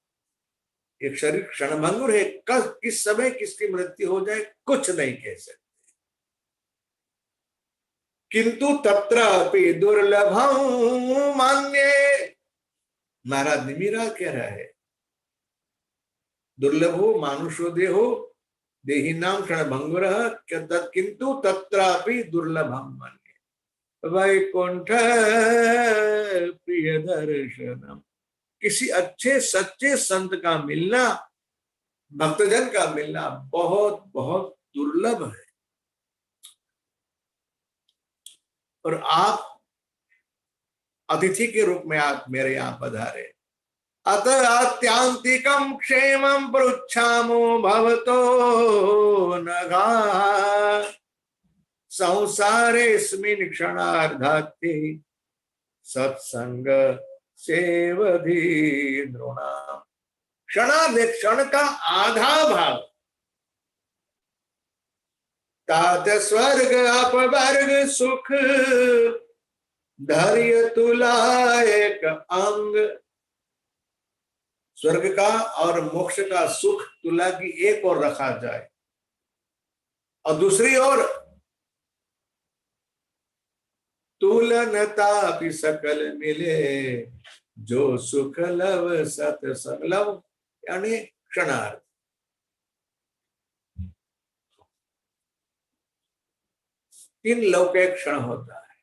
एक शरीर क्षणभंगुर है, किस समय किसकी मृत्यु हो जाए कुछ नहीं कह सकते। किंतु तत्र अपि दुर्लभं मान्ये, महाराज निमिरा कह रहा है, दुर्लभो मानुषो देहो देहिनाम क्षणभंगुर, किंतु तत्रापि दुर्लभं मान्ये वैकुंठ प्रिय दर्शनम। किसी अच्छे सच्चे संत का मिलना, भक्तजन का मिलना बहुत बहुत दुर्लभ है। और आप अतिथि के रूप में आप मेरे यहाँ पधारे, अतः आत्यांतिकम क्षेमम पृच्छामो भवतो नघा, संसारेस्मिन् क्षणार्धात्ते सत्संग सेवधी नृणाम। क्षणार्ध, क्षण का आधा भाग, तात स्वर्ग अपवर्ग सुख धैर्य तुला एक अंग। स्वर्ग का और मोक्ष का सुख तुला की एक और रखा जाए, और दूसरी ओर तुलनता भी सकल मिले, जो सुख लव सत लव यानी क्षणार्थ। तीन लव का एक क्षण होता है।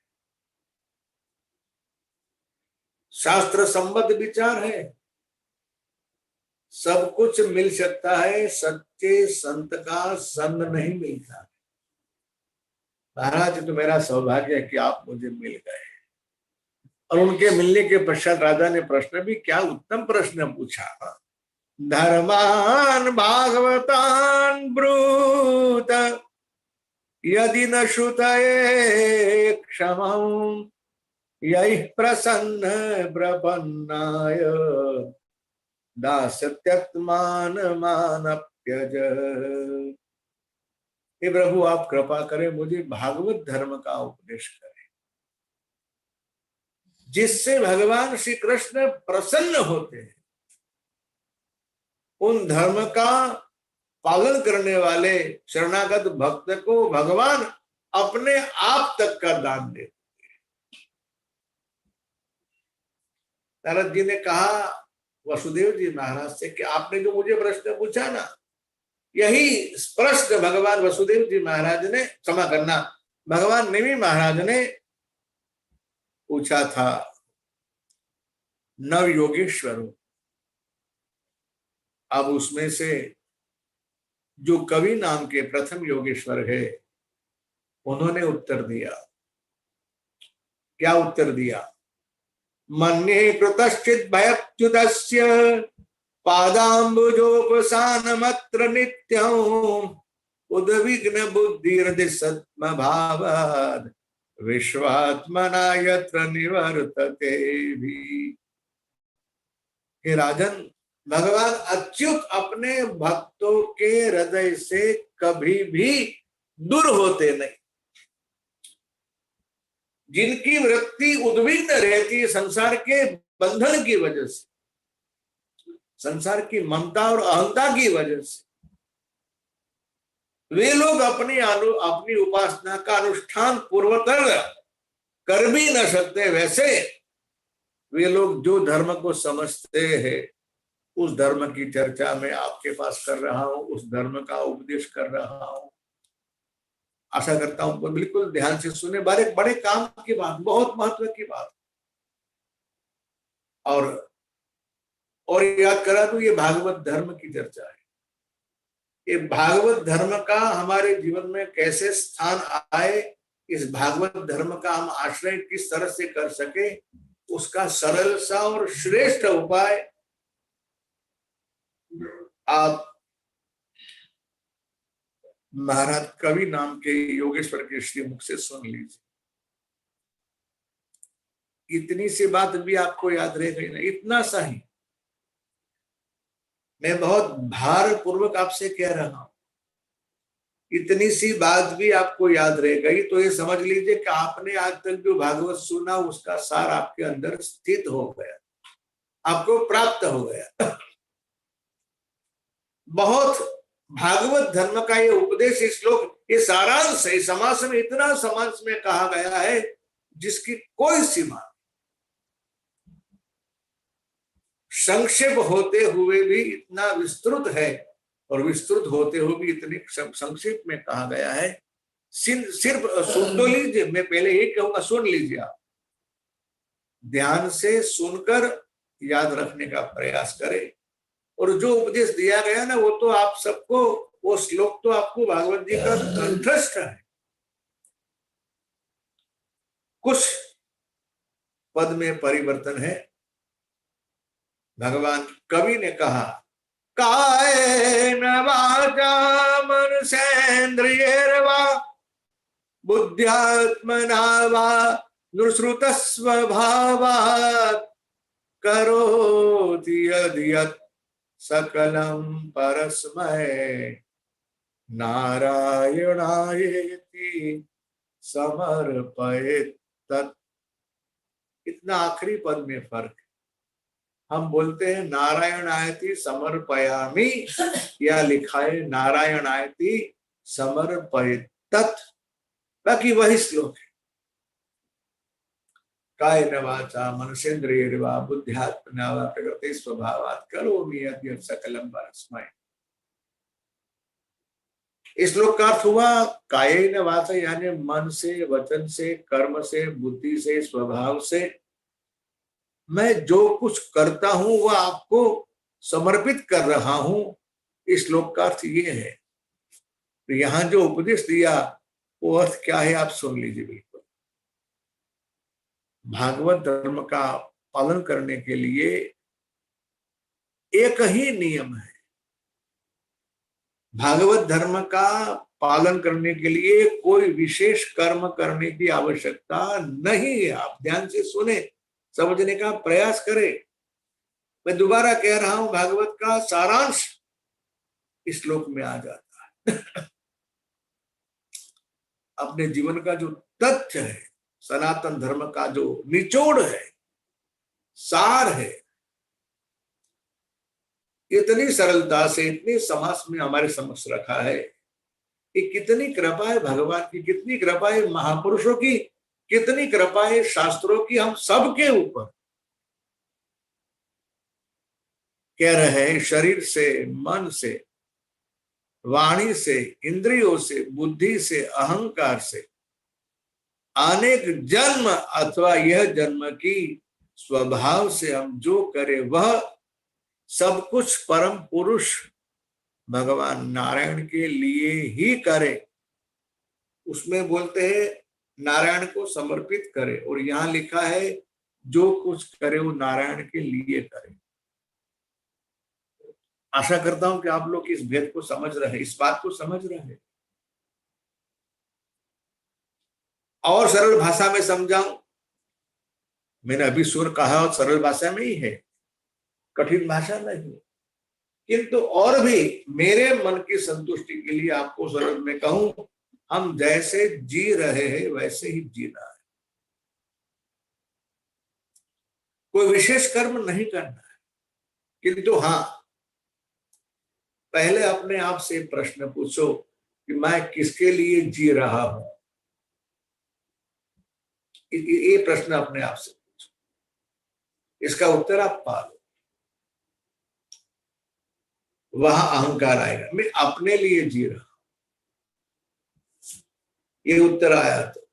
शास्त्र संबद्ध विचार है, सब कुछ मिल सकता है, सच्चे संत का संग नहीं मिलता। महाराज तो मेरा सौभाग्य है कि आप मुझे मिल गए। और उनके मिलने के पश्चात राजा ने प्रश्न भी क्या उत्तम प्रश्न पूछा। धर्मान भागवतान ब्रूत यदि न श्रुतये क्षमं, यैः प्रसन्न प्रपन्नाय दास्यत्यत्मान मानप्यज। हे प्रभु आप कृपा करें, मुझे भागवत धर्म का उपदेश करें, जिससे भगवान श्री कृष्ण प्रसन्न होते हैं। उन धर्म का पालन करने वाले शरणागत भक्त को भगवान अपने आप तक का दान देते। नारद जी ने कहा वसुदेव जी महाराज से कि आपने जो मुझे प्रश्न पूछा ना, यही प्रश्न भगवान वसुदेव जी महाराज ने, क्षमा करना, भगवान नेमि महाराज ने पूछा था नव योगेश्वरों। अब उसमें से जो कवि नाम के प्रथम योगेश्वर है, उन्होंने उत्तर दिया। क्या उत्तर दिया? मन्ये कृतश्चित् भयच्युतस्य पादाम्बुजोपसानमत्र नित्यम्, उद्विग्न बुद्धिर्दिशत्म भावाद् विश्वात्मना यत्र निवर्तते भी। हे राजन, भगवान अच्युत अपने भक्तों के हृदय से कभी भी दूर होते नहीं। जिनकी वृत्ति उद्विग्न रहती है संसार के बंधन की वजह से, संसार की ममता और अहंता की वजह से, वे लोग अपनी उपासना का अनुष्ठान पूर्वतर कर भी न सकते। वैसे वे लोग जो धर्म को समझते हैं, उस धर्म की चर्चा में आपके पास कर रहा हूं, उस धर्म का उपदेश कर रहा हूं। आशा करता हूं बिल्कुल ध्यान से सुने। बड़े काम की बात, बहुत महत्व की बात। और याद करा दूं, ये भागवत धर्म की चर्चा है। ये भागवत धर्म का हमारे जीवन में कैसे स्थान आए, इस भागवत धर्म का हम आश्रय किस तरह से कर सके, उसका सरल सा और श्रेष्ठ उपाय आप महाराज कवि नाम के योगेश्वर के श्रीमुख से सुन लीजिए। इतनी सी बात भी आपको याद रह गई ना, इतना सा ही मैं बहुत भार पूर्वक आपसे कह रहा हूं। इतनी सी बात भी आपको याद रह गई तो ये समझ लीजिए कि आपने आज तक जो भागवत सुना उसका सार आपके अंदर स्थित हो गया, आपको प्राप्त हो गया। बहुत भागवत धर्म का ये उपदेश, इस श्लोक, ये सारांश है। समास में इतना समास में कहा गया है जिसकी कोई सीमा, संक्षेप होते हुए भी इतना विस्तृत है, और विस्तृत होते हुए भी इतने संक्षेप में कहा गया है। सिर्फ सुन तो लीजिए, मैं पहले यही कहूंगा, सुन लीजिए आप, ध्यान से सुनकर याद रखने का प्रयास करें। और जो उपदेश दिया गया ना, वो तो आप सबको, वो श्लोक तो आपको भागवत जी का कंठस्थ है। कुछ पद में परिवर्तन है। भगवान कवि ने कहा, कायेन वाचा मनसेन्द्रियैर्वा बुद्ध्यात्मना वा नुसृत स्वभावात् करोति यद्यत् सकलं परस्मै नारायणायेति समर्पयेत् तत्। इतना आखिरी पद में फर्क है। हम बोलते हैं नारायणायति समर्पयामि, या लिखा है नारायणायति समर्पयेत् तत्। बाकी वही श्लोक है। कायेन वाचा मनसेन्द्रियैर्वा बुद्ध्यात्मना वा प्रकृति स्वभावात् करोमि यद्यत् सकलं परस्मै। इस श्लोक का अर्थ हुआ कायेन वाचा यानी मन से, वचन से, कर्म से, बुद्धि से, स्वभाव से मैं जो कुछ करता हूं वह आपको समर्पित कर रहा हूं। इस श्लोक का अर्थ ये है। तो यहां जो उपदेश दिया वो अर्थ क्या है आप सुन लीजिए। बिल्कुल भागवत धर्म का पालन करने के लिए एक ही नियम है। भागवत धर्म का पालन करने के लिए कोई विशेष कर्म करने की आवश्यकता नहीं है। आप ध्यान से सुने, समझने का प्रयास करें। मैं दोबारा कह रहा हूं, भागवत का सारांश इस श्लोक में आ जाता है। अपने जीवन का जो तथ्य है, सनातन धर्म का जो निचोड़ है, सार है, इतनी सरलता से इतनी समास में हमारे समक्ष रखा है। ये कितनी कृपा है भगवान की, कितनी कृपा है महापुरुषों की, कितनी कृपा है शास्त्रों की हम सबके ऊपर। कह रहे हैं शरीर से, मन से, वाणी से, इंद्रियों से, बुद्धि से, अहंकार से अनेक जन्म अथवा यह जन्म की स्वभाव से हम जो करें वह सब कुछ परम पुरुष भगवान नारायण के लिए ही करे। उसमें बोलते हैं नारायण को समर्पित करे, और यहां लिखा है जो कुछ करे वो नारायण के लिए करे। आशा करता हूं कि आप लोग इस भेद को समझ रहे हैं, इस बात को समझ रहे हैं। और सरल भाषा में समझाऊं, मैंने अभी सुर कहा और सरल भाषा में ही है, कठिन भाषा नहीं। किंतु और भी मेरे मन की संतुष्टि के लिए आपको सरल में कहूं, हम जैसे जी रहे हैं वैसे ही जीना है। कोई विशेष कर्म नहीं करना है। किंतु हाँ, पहले अपने आप से प्रश्न पूछो कि मैं किसके लिए जी रहा हूं। ये प्रश्न अपने आप से पूछो, इसका उत्तर आप पा लो, वहां अहंकार आएगा। मैं अपने लिए जी रहा हूं, ये उत्तर आया तो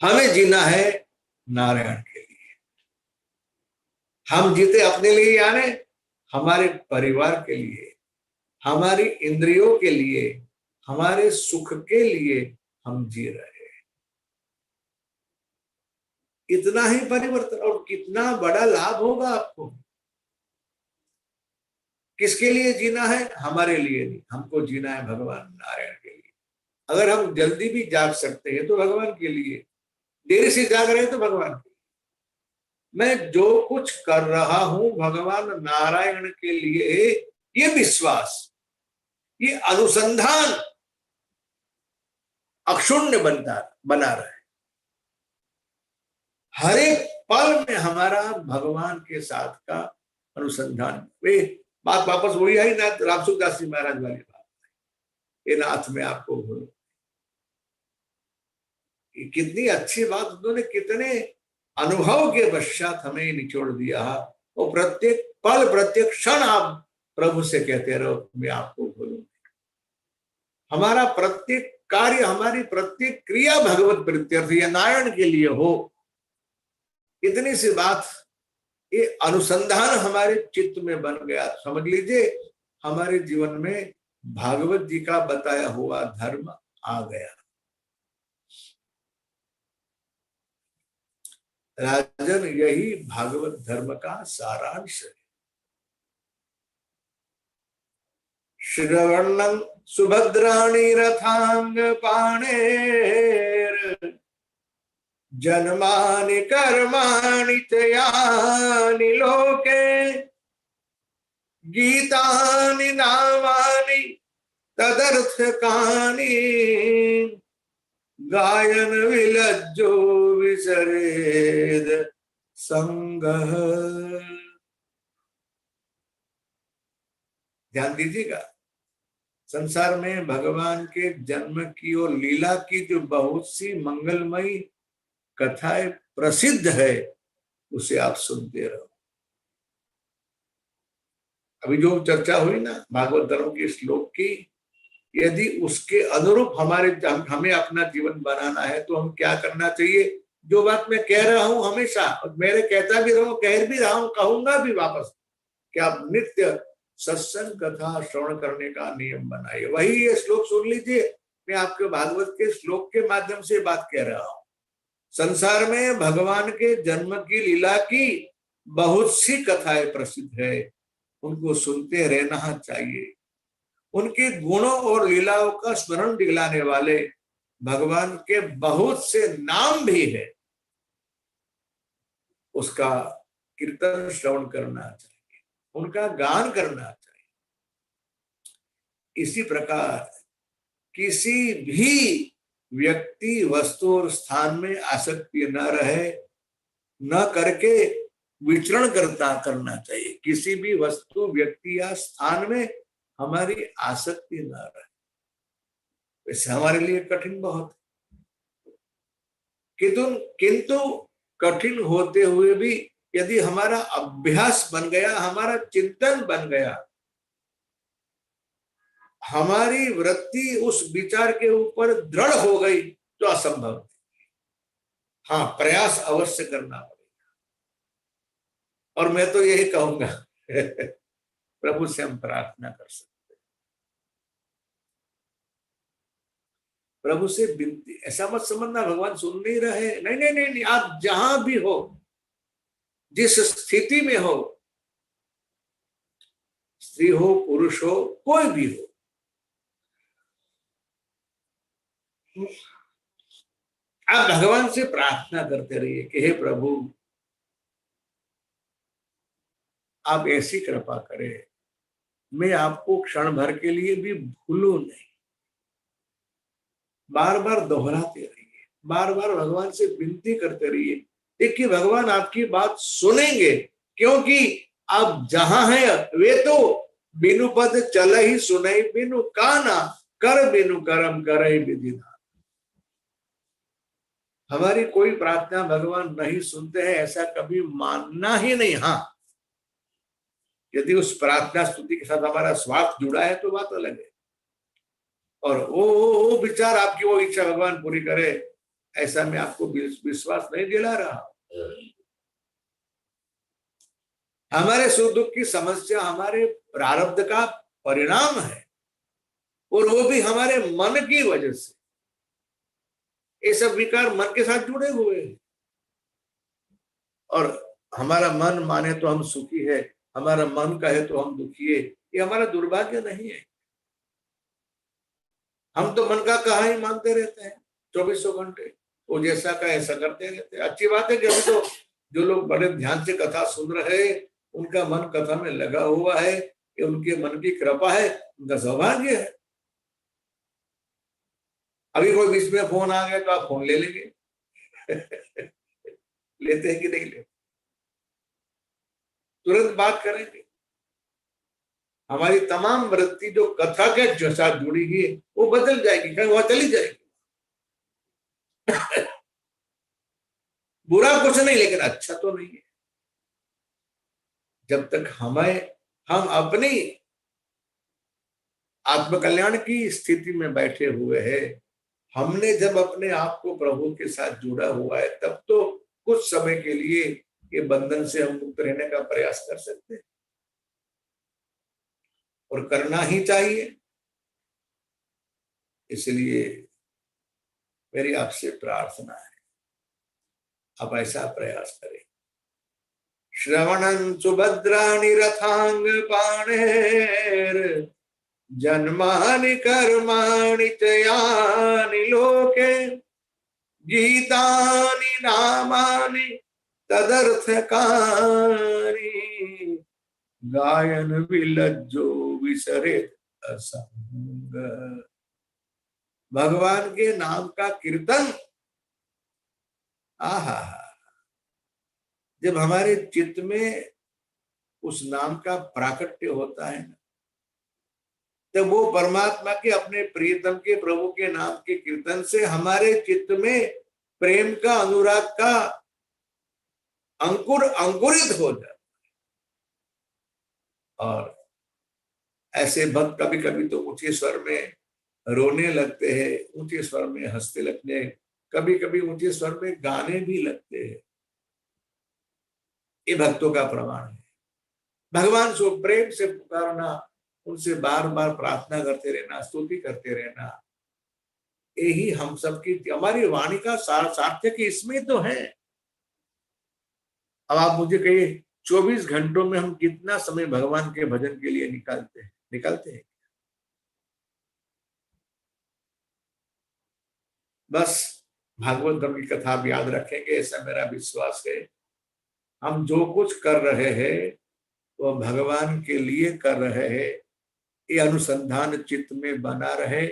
हमें जीना है नारायण के लिए। हम जीते अपने लिए यानी हमारे परिवार के लिए, हमारी इंद्रियों के लिए, हमारे सुख के लिए हम जी रहे हैं। इतना ही परिवर्तन, और कितना बड़ा लाभ होगा आपको। किसके लिए जीना है? हमारे लिए नहीं, हमको जीना है भगवान नारायण के लिए। अगर हम जल्दी भी जाग सकते हैं तो भगवान के लिए, देरी से जाग रहे हैं तो भगवान के लिए। मैं जो कुछ कर रहा हूं भगवान नारायण के लिए, ये विश्वास, ये अनुसंधान अक्षुण्ण बना रहे। हर एक पल में हमारा भगवान के साथ का अनुसंधान। वे बात वापस वही आई ना, रामसुखदास जी महाराज वाली बात, ये नाथ में आपको भूलो। कितनी अच्छी बात, उन्होंने कितने अनुभव के पश्चात हमें निचोड़ दिया। और प्रत्येक पल, प्रत्येक क्षण आप प्रभु से कहते रहो मैं आपको भूलूं। हमारा प्रत्येक कार्य, हमारी प्रत्येक क्रिया भगवत प्रीत्यर्थ या नारायण के लिए हो। इतनी सी बात, ये अनुसंधान हमारे चित्त में बन गया। समझ लीजिए हमारे जीवन में भागवत जी का बताया हुआ धर्म आ गया। राजन, यही भागवत धर्म का सारांश है। श्रवणं सुभद्राणि रथांग पाणेर जन्मानि कर्माणि च यानि लोके गीतानि नामानि तदर्थकानि गायन विलज्जो विसरेद संगः। ध्यान दीजिएगा, संसार में भगवान के जन्म की और लीला की जो बहुत सी मंगलमयी कथाएं प्रसिद्ध है, उसे आप सुनते रहो। अभी जो चर्चा हुई ना भागवत धर्म के श्लोक की, यदि उसके अनुरूप हमें अपना जीवन बनाना है तो हम क्या करना चाहिए? जो बात मैं कह रहा हूं हमेशा, और मेरे कहता भी रहूं, कह भी रहा हूं, कहूंगा भी वापस, कि आप नित्य सत्संग कथा श्रवण करने का नियम बनाइए। वही ये श्लोक सुन लीजिए, मैं आपके भागवत के श्लोक के माध्यम से बात कह रहा हूं। संसार में भगवान के जन्म की लीला की बहुत सी कथाएं प्रसिद्ध है, उनको सुनते रहना चाहिए। उनके गुणों और लीलाओं का स्मरण दिलाने वाले भगवान के बहुत से नाम भी है, उसका कीर्तन श्रवण करना चाहिए, उनका गान करना चाहिए। इसी प्रकार किसी भी व्यक्ति, वस्तु और स्थान में आसक्ति न रहे, न करके विचरण करना चाहिए। किसी भी वस्तु, व्यक्ति या स्थान में हमारी आसक्ति न रहे। वैसे हमारे लिए कठिन बहुत है, किंतु कठिन होते हुए भी यदि हमारा अभ्यास बन गया, हमारा चिंतन बन गया, हमारी वृत्ति उस विचार के ऊपर दृढ़ हो गई, तो असंभव नहीं। हाँ, प्रयास अवश्य करना पड़ेगा। और मैं तो यही कहूंगा प्रभु से हम प्रार्थना कर सकते, प्रभु से विनती। ऐसा मत समझना भगवान सुन नहीं रहे, नहीं नहीं नहीं, नहीं। आप जहां भी हो, जिस स्थिति में हो, स्त्री हो, पुरुष हो, कोई भी हो, आप भगवान से प्रार्थना करते रहिए कि हे प्रभु, आप ऐसी कृपा करें, मैं आपको क्षण भर के लिए भी भूलूं नहीं। बार बार दोहराते रहिए, बार बार भगवान से विनती करते रहिए। देखिए भगवान आपकी बात सुनेंगे, क्योंकि आप जहां हैं वे तो बिनु पद चल ही सुनई, बिनु काना कर बिनु करम करे विधिना। हमारी कोई प्रार्थना भगवान नहीं सुनते हैं, ऐसा कभी मानना ही नहीं। हाँ, यदि उस प्रार्थना स्तुति के साथ हमारा स्वार्थ जुड़ा है तो बात अलग है, और वो विचार, आपकी वो इच्छा भगवान पूरी करे, ऐसा मैं आपको विश्वास नहीं दिला रहा। हमारे सुख दुख की समस्या हमारे प्रारब्ध का परिणाम है, और वो भी हमारे मन की वजह से। ये सब विकार मन के साथ जुड़े हुए हैं, और हमारा मन माने तो हम सुखी है, हमारा मन कहे तो हम दुखी है। ये हमारा दुर्भाग्य नहीं है। हम तो मन का कहा ही मानते रहते हैं 24 घंटे, वो जैसा का ऐसा करते रहते हैं। अच्छी बात है कि अभी तो जो लोग बड़े ध्यान से कथा सुन रहे हैं, उनका मन कथा में लगा हुआ है, कि उनके मन की कृपा है, उनका सौभाग्य है। अभी कोई बीच में फोन आ गया तो आप फोन ले लेंगे लेते हैं कि नहीं लेते? तुरंत बात करेंगे। हमारी तमाम वृत्ति जो कथा के साथ जुड़ी है वो बदल जाएगी, कहीं वहां चली जाएगी। बुरा कुछ नहीं, लेकिन अच्छा तो नहीं है। जब तक हम अपनी आत्मकल्याण की स्थिति में बैठे हुए हैं, हमने जब अपने आप को प्रभु के साथ जुड़ा हुआ है, तब तो कुछ समय के लिए ये बंधन से हम मुक्त रहने का प्रयास कर सकते हैं, और करना ही चाहिए। इसलिए मेरी आपसे प्रार्थना है, आप ऐसा प्रयास करें। श्रवणं सुभद्राणि रथांग पाणेर, जन्मानि कर्माणि च यानि लोके, गीतानि नामानि तदर्थकानि, गायन विलज्जो विसरेत असंग। भगवान के नाम का कीर्तन, आहा, जब हमारे चित्त में उस नाम का प्राकट्य होता है ना, तो वो परमात्मा के अपने प्रियतम के प्रभु के नाम के कीर्तन से हमारे चित्त में प्रेम का, अनुराग का अंकुर अंकुरित हो जाता। और ऐसे भक्त कभी कभी तो ऊंचे स्वर में रोने लगते हैं, ऊंचे स्वर में हंसते लगते हैं, कभी कभी ऊंचे स्वर में गाने भी लगते हैं। ये भक्तों का प्रमाण है। भगवान से प्रेम से पुकारना, उनसे बार बार प्रार्थना करते रहना, स्तुति करते रहना, यही हम सबकी, हमारी वाणी का सार्थक इसमें तो है। अब आप मुझे कहिए 24 घंटों में हम कितना समय भगवान के भजन के लिए निकालते हैं? बस भागवत धर्म की कथा आप याद रखेंगे, ऐसा मेरा विश्वास है। हम जो कुछ कर रहे हैं वो भगवान के लिए कर रहे हैं, ये अनुसंधान चित्त में बना रहे।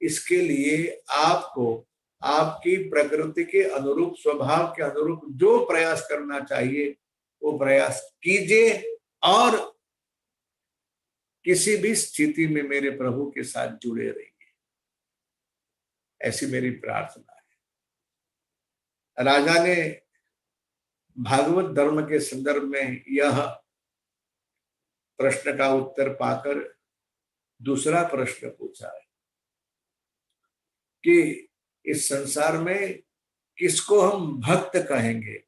इसके लिए आपको आपकी प्रकृति के अनुरूप, स्वभाव के अनुरूप जो प्रयास करना चाहिए वो प्रयास कीजिए, और किसी भी स्थिति में मेरे प्रभु के साथ जुड़े रहिए, ऐसी मेरी प्रार्थना है। राजा ने भागवत धर्म के संदर्भ में यह प्रश्न का उत्तर पाकर दूसरा प्रश्न पूछा है कि इस संसार में किसको हम भक्त कहेंगे?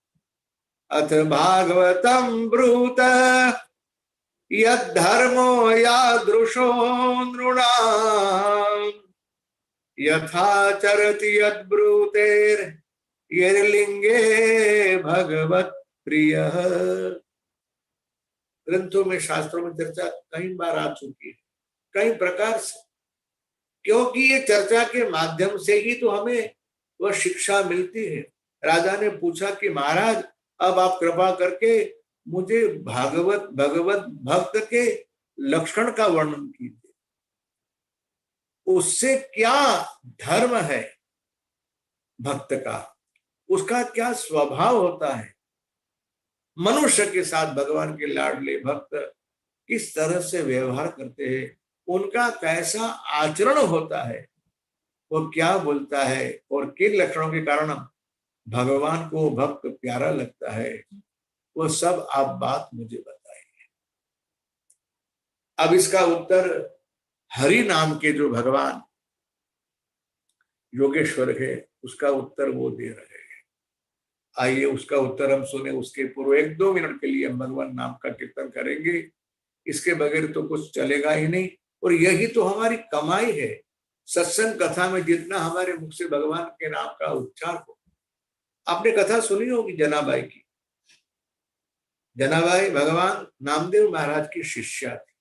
अथ भागवतम ब्रूत यद्धर्मो यादृशो नृणाम् यथा चरति यद्ब्रूतेर् यर्लिंगे भगवत प्रियः। ग्रंथों में, शास्त्रों में चर्चा कई बार आ चुकी है, कई प्रकार से, क्योंकि ये चर्चा के माध्यम से ही तो हमें वह शिक्षा मिलती है। राजा ने पूछा कि महाराज, अब आप कृपा करके मुझे भगवत भक्त के लक्षण का वर्णन कीजिए। उससे क्या धर्म है भक्त का, उसका क्या स्वभाव होता है, मनुष्य के साथ भगवान के लाडले भक्त किस तरह से व्यवहार करते हैं, उनका कैसा आचरण होता है, वो क्या बोलता है, और किन लक्षणों के कारण भगवान को भक्त प्यारा लगता है, वो सब आप बात मुझे बताइए। अब इसका उत्तर हरि नाम के जो भगवान योगेश्वर है, उसका उत्तर वो दे रहे हैं। आइए उसका उत्तर हम सुने। उसके पूर्व 1-2 मिनट के लिए हम भगवान नाम का कीर्तन करेंगे, इसके बगैर तो कुछ चलेगा ही नहीं। और यही तो हमारी कमाई है, सत्संग कथा में जितना हमारे मुख से भगवान के नाम का उच्चार हो। आपने कथा सुनी होगी जनाबाई की। जनाबाई भगवान नामदेव महाराज की शिष्या थी,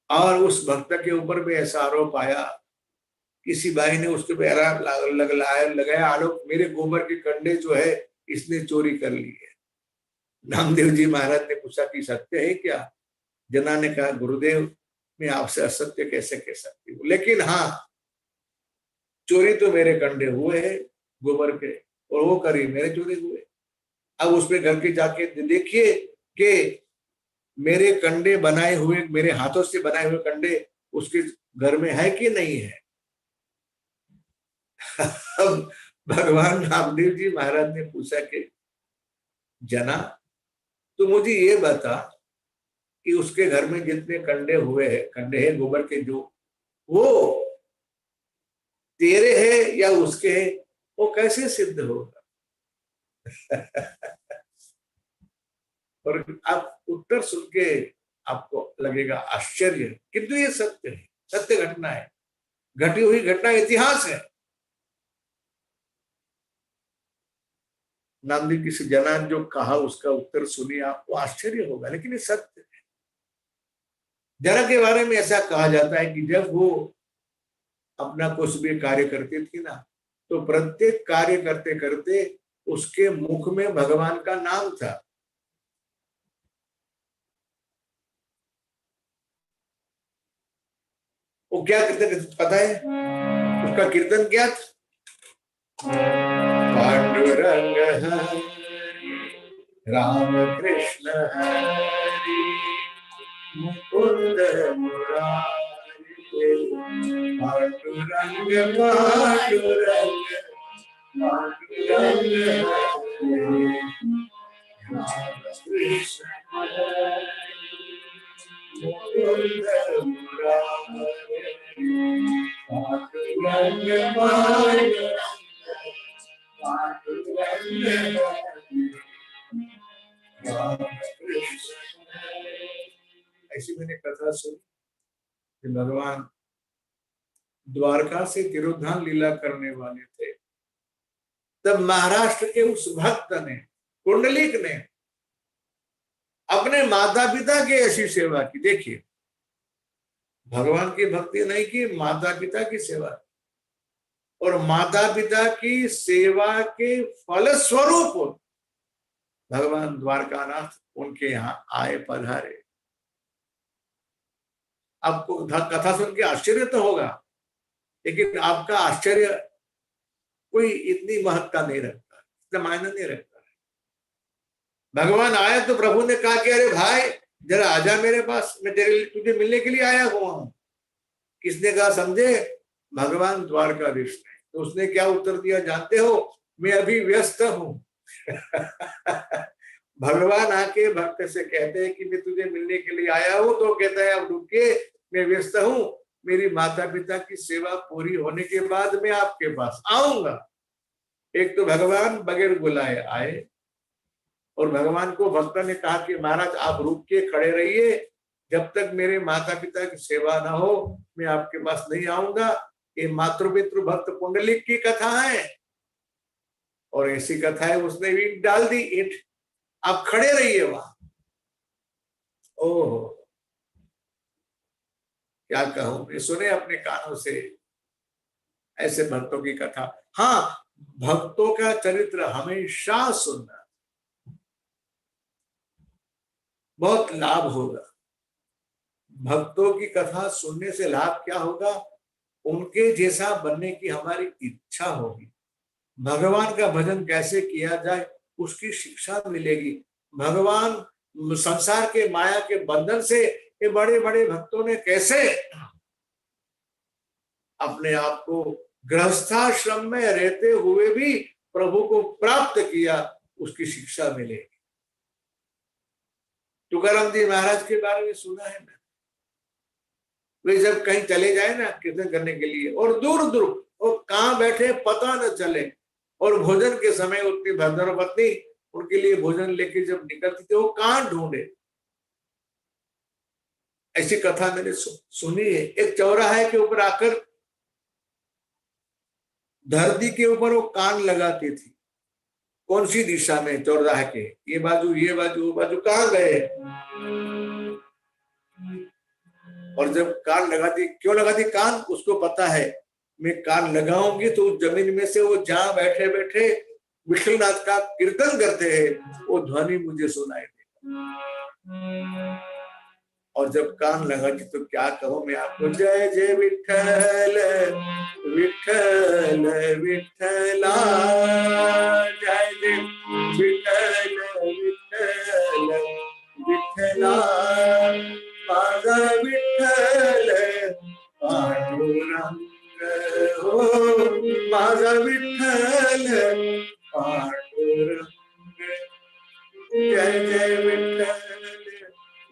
और उस भक्त के ऊपर भी ऐसा आरोप आया, किसी भाई ने उसके पे लगाया आरोप, मेरे गोबर के कंडे जो है इसने चोरी कर ली है। नामदेव जी महाराज ने पूछा कि सत्य है क्या? जना ने कहा, गुरुदेव मैं आपसे असत्य कैसे कह सकती हूँ, लेकिन हाँ चोरी तो मेरे कंडे हुए हैं गोबर के, और वो करी मेरे चोरी हुए। अब उसमें घर के जाके देखिए कि मेरे कंडे बनाए हुए, मेरे हाथों से बनाए हुए कंडे उसके घर में है कि नहीं है। अब भगवान नामदेव जी महाराज ने पूछा कि जना तो मुझे ये बता कि उसके घर में जितने कंडे हैं गोबर के, जो वो तेरे हैं या उसके हैं, वो कैसे सिद्ध होगा? और आप उत्तर सुन के आपको लगेगा आश्चर्य, किंतु ये सत्य है, सत्य घटना है, घटी हुई घटना, इतिहास है। नामदेव किसी जना जो कहा उसका उत्तर सुनिए, आपको आश्चर्य होगा, लेकिन ये सत्य है। जना के बारे में ऐसा कहा जाता है कि जब वो अपना कुछ भी कार्य करती थी ना, तो प्रत्येक कार्य करते करते उसके मुख में भगवान का नाम था। वो क्या करते पता है? उसका कीर्तन क्या था? पांडुरंग हरि राम कृष्ण हरि मुकुंद मुरारी पांडुरंग पांडुरंग पांडुरंग कृष्ण मुकुंद मुरारी पांडुरंग पांडुरंग ऐसी मैंने कथा सुनी कि भगवान द्वारका से तिरोधान लीला करने वाले थे। तब महाराष्ट्र के उस भक्त ने, कुंडलिक ने, अपने माता पिता की ऐसी सेवा की। देखिए, भगवान की भक्ति नहीं की, माता पिता की सेवा, और माता पिता की सेवा के फलस्वरूप भगवान द्वारकानाथ उनके यहाँ आए, पधारे। आपको कथा सुन के आश्चर्य तो होगा, लेकिन आपका आश्चर्य कोई इतनी महत्ता नहीं रखता, इतना मायने नहीं रखता। भगवान आए तो प्रभु ने कहा कि अरे भाई जरा आजा मेरे पास, मैं तुझे मिलने के लिए आया हुआ हूं। किसने कहा समझे? भगवान द्वारकाधीश ने। तो उसने क्या उत्तर दिया जानते हो? मैं अभी व्यस्त हूं। भगवान आके भक्त से कहते हैं कि मैं तुझे मिलने के लिए आया हूं, तो कहता है अब रुकिए, मैं व्यस्त हूं, मेरी माता पिता की सेवा पूरी होने के बाद मैं आपके पास आऊंगा। एक तो भगवान बगैर बुलाए आए, और भगवान को भक्त ने कहा कि महाराज आप रुक के खड़े रहिए, जब तक मेरे माता पिता की सेवा ना हो मैं आपके पास नहीं आऊंगा। ये मातृपितृ भक्त पुंडलिक की कथा है, और ऐसी कथा है, उसने ईंट डाल दी, ईंट, आप खड़े रहिए वहां। ओह क्या कहूं, मैं सुने अपने कानों से ऐसे भक्तों की कथा। हाँ, भक्तों का चरित्र हमेशा सुनना, बहुत लाभ होगा। भक्तों की कथा सुनने से लाभ क्या होगा? उनके जैसा बनने की हमारी इच्छा होगी। भगवान का भजन कैसे किया जाए उसकी शिक्षा मिलेगी। भगवान संसार के माया के बंधन से ये बड़े बड़े भक्तों ने कैसे अपने आप को गृहस्थाश्रम में रहते हुए भी प्रभु को प्राप्त किया, उसकी शिक्षा मिलेगी। तुकाराम जी महाराज के बारे में सुना है ना, वे जब कहीं चले जाए ना कीर्तन करने के लिए, और दूर दूर वो कहाँ बैठे पता न चले, और भोजन के समय उनकी धर्मपत्नी उनके लिए भोजन लेके जब निकलती थी, वो कहाँ ढूंढे। ऐसी कथा मैंने सुनी है। एक चौराहे के ऊपर आकर धरती के ऊपर वो कान लगाती थी, कौन सी दिशा में, चौराहे के ये बाजू वो बाजू, कहाँ गए। और जब कान लगाती, क्यों लगाती कान, उसको पता है मैं कान लगाऊंगी तो जमीन में से वो जहां बैठे बैठे विठलनाथ का कीर्तन करते हैं वो ध्वनि मुझे सुनाई देगा। और जब कान लगाती तो क्या कहूं मैं आपको, जय जय विठल विठल विठला, जय जय विठल विठल विठला, माझा विठ्ठल पांडुरंग हो, माझा विठ्ठल पांडुरंग, जय जय विठ्ठल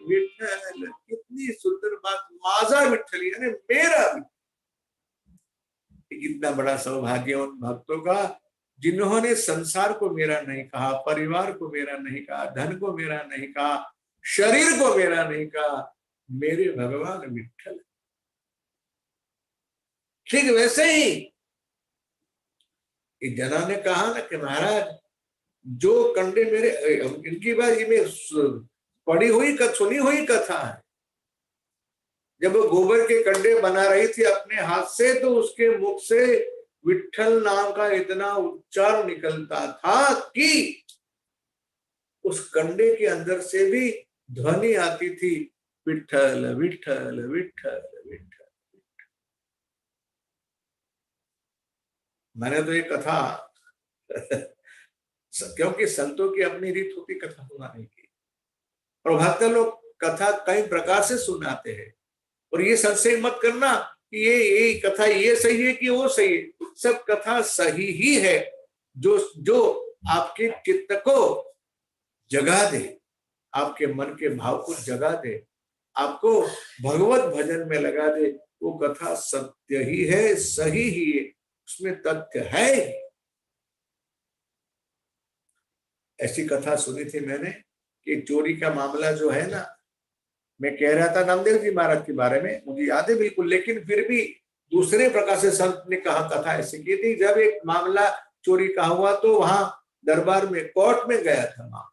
विठ्ठल। कितनी सुंदर बात, माझा विठ्ठल यानी मेरा विठ्ठल। कितना बड़ा सौभाग्य उन भक्तों का जिन्होंने संसार को मेरा नहीं कहा, परिवार को मेरा नहीं कहा, धन को मेरा नहीं कहा, शरीर को मेरा नहीं कहा, मेरे भगवान विठ्ठल। ठीक वैसे ही जना ने कहा ना कि महाराज जो कंडे मेरे, इनकी बात ये में पढ़ी हुई सुनी हुई कथा है। जब वो गोबर के कंडे बना रही थी अपने हाथ से, तो उसके मुख से विठ्ठल नाम का इतना उच्चार निकलता था कि उस कंडे के अंदर से भी ध्वनि आती थी, विठ्ठल विठ्ठल विठ्ठल विठ्ठल। मैंने तो ये कथा क्योंकि संतों की अपनी रीत होती कथा सुनाने की, और भक्त लोग कथा कई प्रकार से सुनाते हैं, और ये संशय मत करना कि ये कथा ये सही है कि वो सही है, सब कथा सही ही है, जो जो आपके चित्त को जगा दे, आपके मन के भाव को जगा दे, आपको भगवत भजन में लगा दे, वो कथा सत्य ही है, सही ही है, उसमें तथ्य है। ऐसी कथा सुनी थी मैंने कि चोरी का मामला जो है ना, मैं कह रहा था नामदेव जी महाराज के बारे में, मुझे याद है बिल्कुल, लेकिन फिर भी दूसरे प्रकार से संत ने कहा, कथा ऐसी की थी, जब एक मामला चोरी का हुआ तो वहां दरबार में कोर्ट में गया था मामला,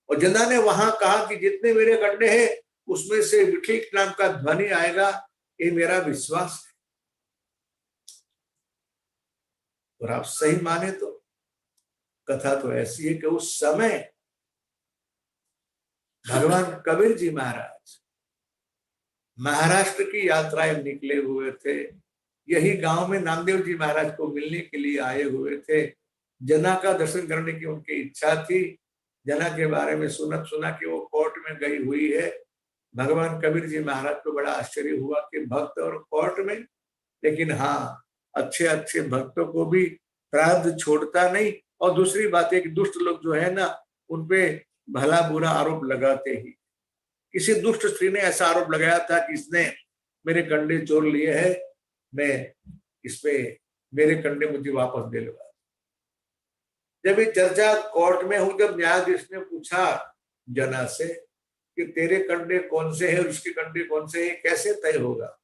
और जना ने वहां कहा कि जितने मेरे गड्ढे हैं उसमें से विठल नाम का ध्वनि आएगा, ये मेरा विश्वास है। और आप सही माने तो कथा तो ऐसी है कि उस समय भगवान कबीर जी महाराज महाराष्ट्र की यात्राएं निकले हुए थे, यही गांव में नामदेव जी महाराज को मिलने के लिए आए हुए थे। जना का दर्शन करने की उनकी इच्छा थी। जना के बारे में सुना कि वो कोर्ट में गई हुई है। भगवान कबीर जी महाराज को बड़ा आश्चर्य हुआ कि भक्त और कोर्ट में, लेकिन हाँ, अच्छे अच्छे भक्तों को भी प्रारब्ध छोड़ता नहीं। और दूसरी बात है कि दुष्ट लोग जो है ना, उनपे भला बुरा आरोप लगाते ही। किसी दुष्ट स्त्री ने ऐसा आरोप लगाया था कि इसने मेरे कंडे चोर लिए हैं, मैं इसपे मेरे कंडे मुझे वापस दे लूंगा। जब ये चर्चा कोर्ट में हुई, जब न्यायाधीश ने पूछा जना से कि तेरे कंडे कौन से हैं और उसके कंडे कौन से हैं, कैसे तय होगा,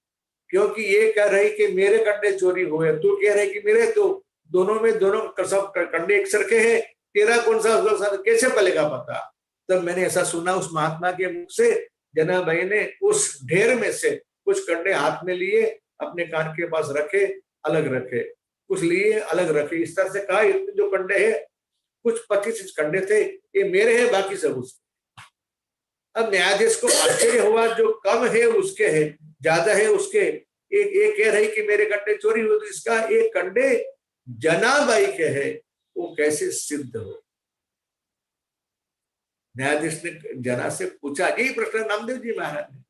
क्योंकि ये कह रही कि मेरे कंडे चोरी हुए, तू कह रही कि मेरे, तो दोनों में दोनों सब कंडे एक सरखे हैं, तेरा कौन सा कैसे पलेगा पता। तब मैंने ऐसा सुना उस महात्मा के मुख से, जना भाई ने उस ढेर में से कुछ कंडे हाथ में लिए, अपने कान के पास रखे, अलग रखे, कुछ लिए अलग रखे, इस तरह से कहा इतने जो कंडे हैं, कुछ 25 कंडे थे, ये मेरे हैं, बाकी सब उसके। अब न्यायाधीश को आश्चर्य हुआ, जो कम है उसके है, ज्यादा है उसके। एक कह रही कि मेरे कंडे चोरी हुए, तो इसका एक कंडे जनाबाई के है, वो कैसे सिद्ध हो। न्यायाधीश ने जना से पूछा, यही प्रश्न नामदेव जी महाराज ने।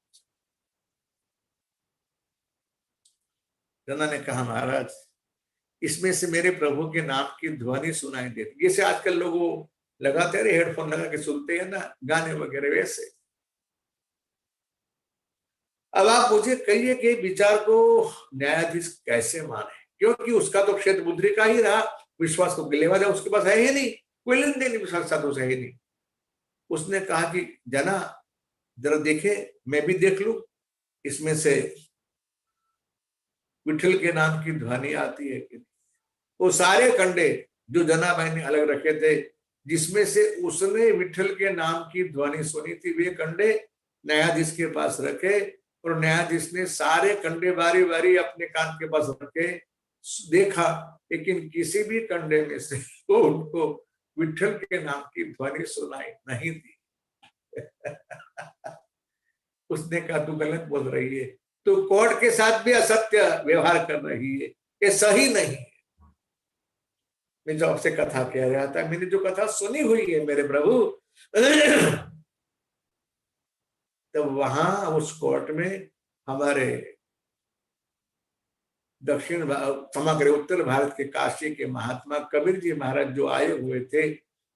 जना ने कहा, महाराज इसमें से मेरे प्रभु के नाम की ध्वनि सुनाई देती, जैसे आजकल लोग वो लगाते हैं, हेडफोन लगा के सुनते हैं ना गाने वगैरह, वैसे। अब आप मुझे कहिए कि विचार को न्यायाधीश कैसे माने, क्योंकि उसका तो क्षेत्र बुद्धि का ही रहा, विश्वास को लेवा जाए उसके पास है ही नहीं, कोई लेन देन विश्वास साधु से है ही नहीं। उसने कहा कि जना जरा देखे, मैं भी देख लूं, इसमें से विठल के नाम की ध्वनि आती है कि। वो सारे कंडे जो जना भाई ने अलग रखे थे, जिसमें से उसने विठल के नाम की ध्वनि सुनी थी, वे कंडे न्यायाधीश के पास रखे, और न्यायाधीश ने सारे कंडे बारी बारी अपने कान के पास रखे, देखा, लेकिन किसी भी कंडे में से उनको विठल के नाम की ध्वनि सुनाई नहीं दी। उसने कहा, तू गलत बोल रही है, तो कोर्ट के साथ भी असत्य व्यवहार कर रही है, ये सही नहीं है। मैं जो आपसे कथा कह रहा था, मैंने जो कथा सुनी हुई है मेरे प्रभु, तो वहां उस कोर्ट में हमारे दक्षिण समग्र उत्तर भारत के काशी के महात्मा कबीर जी महाराज जो आए हुए थे,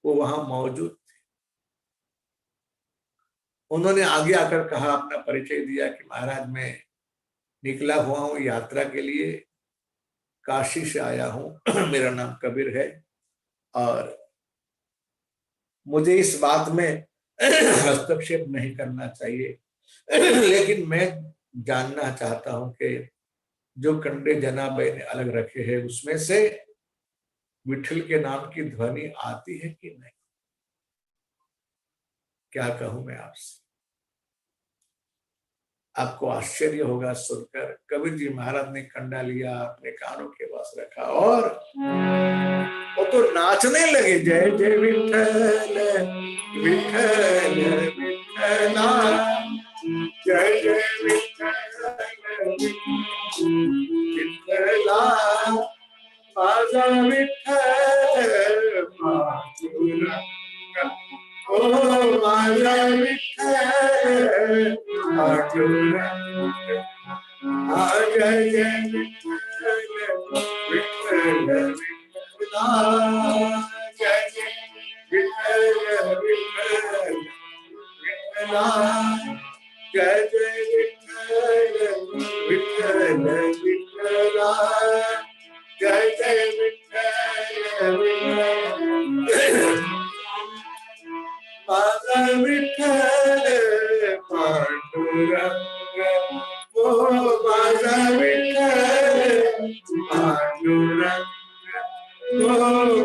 वो वहां मौजूद थे। उन्होंने आगे आकर कहा, अपना परिचय दिया कि महाराज मैं निकला हुआ हूं यात्रा के लिए, काशी से आया हूं, मेरा नाम कबीर है, और मुझे इस बात में हस्तक्षेप नहीं करना चाहिए, लेकिन मैं जानना चाहता हूं कि जो कंडे जनाबाई ने अलग रखे हैं, उसमें से विठल के नाम की ध्वनि आती है कि नहीं। क्या कहूं मैं आपसे, आपको आश्चर्य होगा सुनकर। कबीर जी महाराज ने कंडा लिया, अपने कानों के पास रखा, और वो तो नाचने लगे, जय जय विठल विठल विठला, जय जय विठल विठला, आजा विठल पांडुरंग, ओ आजा विठल मधुर जय जय विठ्ठल विठ्ठल विठ्ठला जय जय विठ्ठल विठ्ठल विठ्ठला जय जय विठ्ठल विठ्ठल विठ्ठला जय जय विठ्ठल विठ्ठल माझा विठ्ठल पांडुरंग ओ माझा विठ्ठल पांडुरंग ओ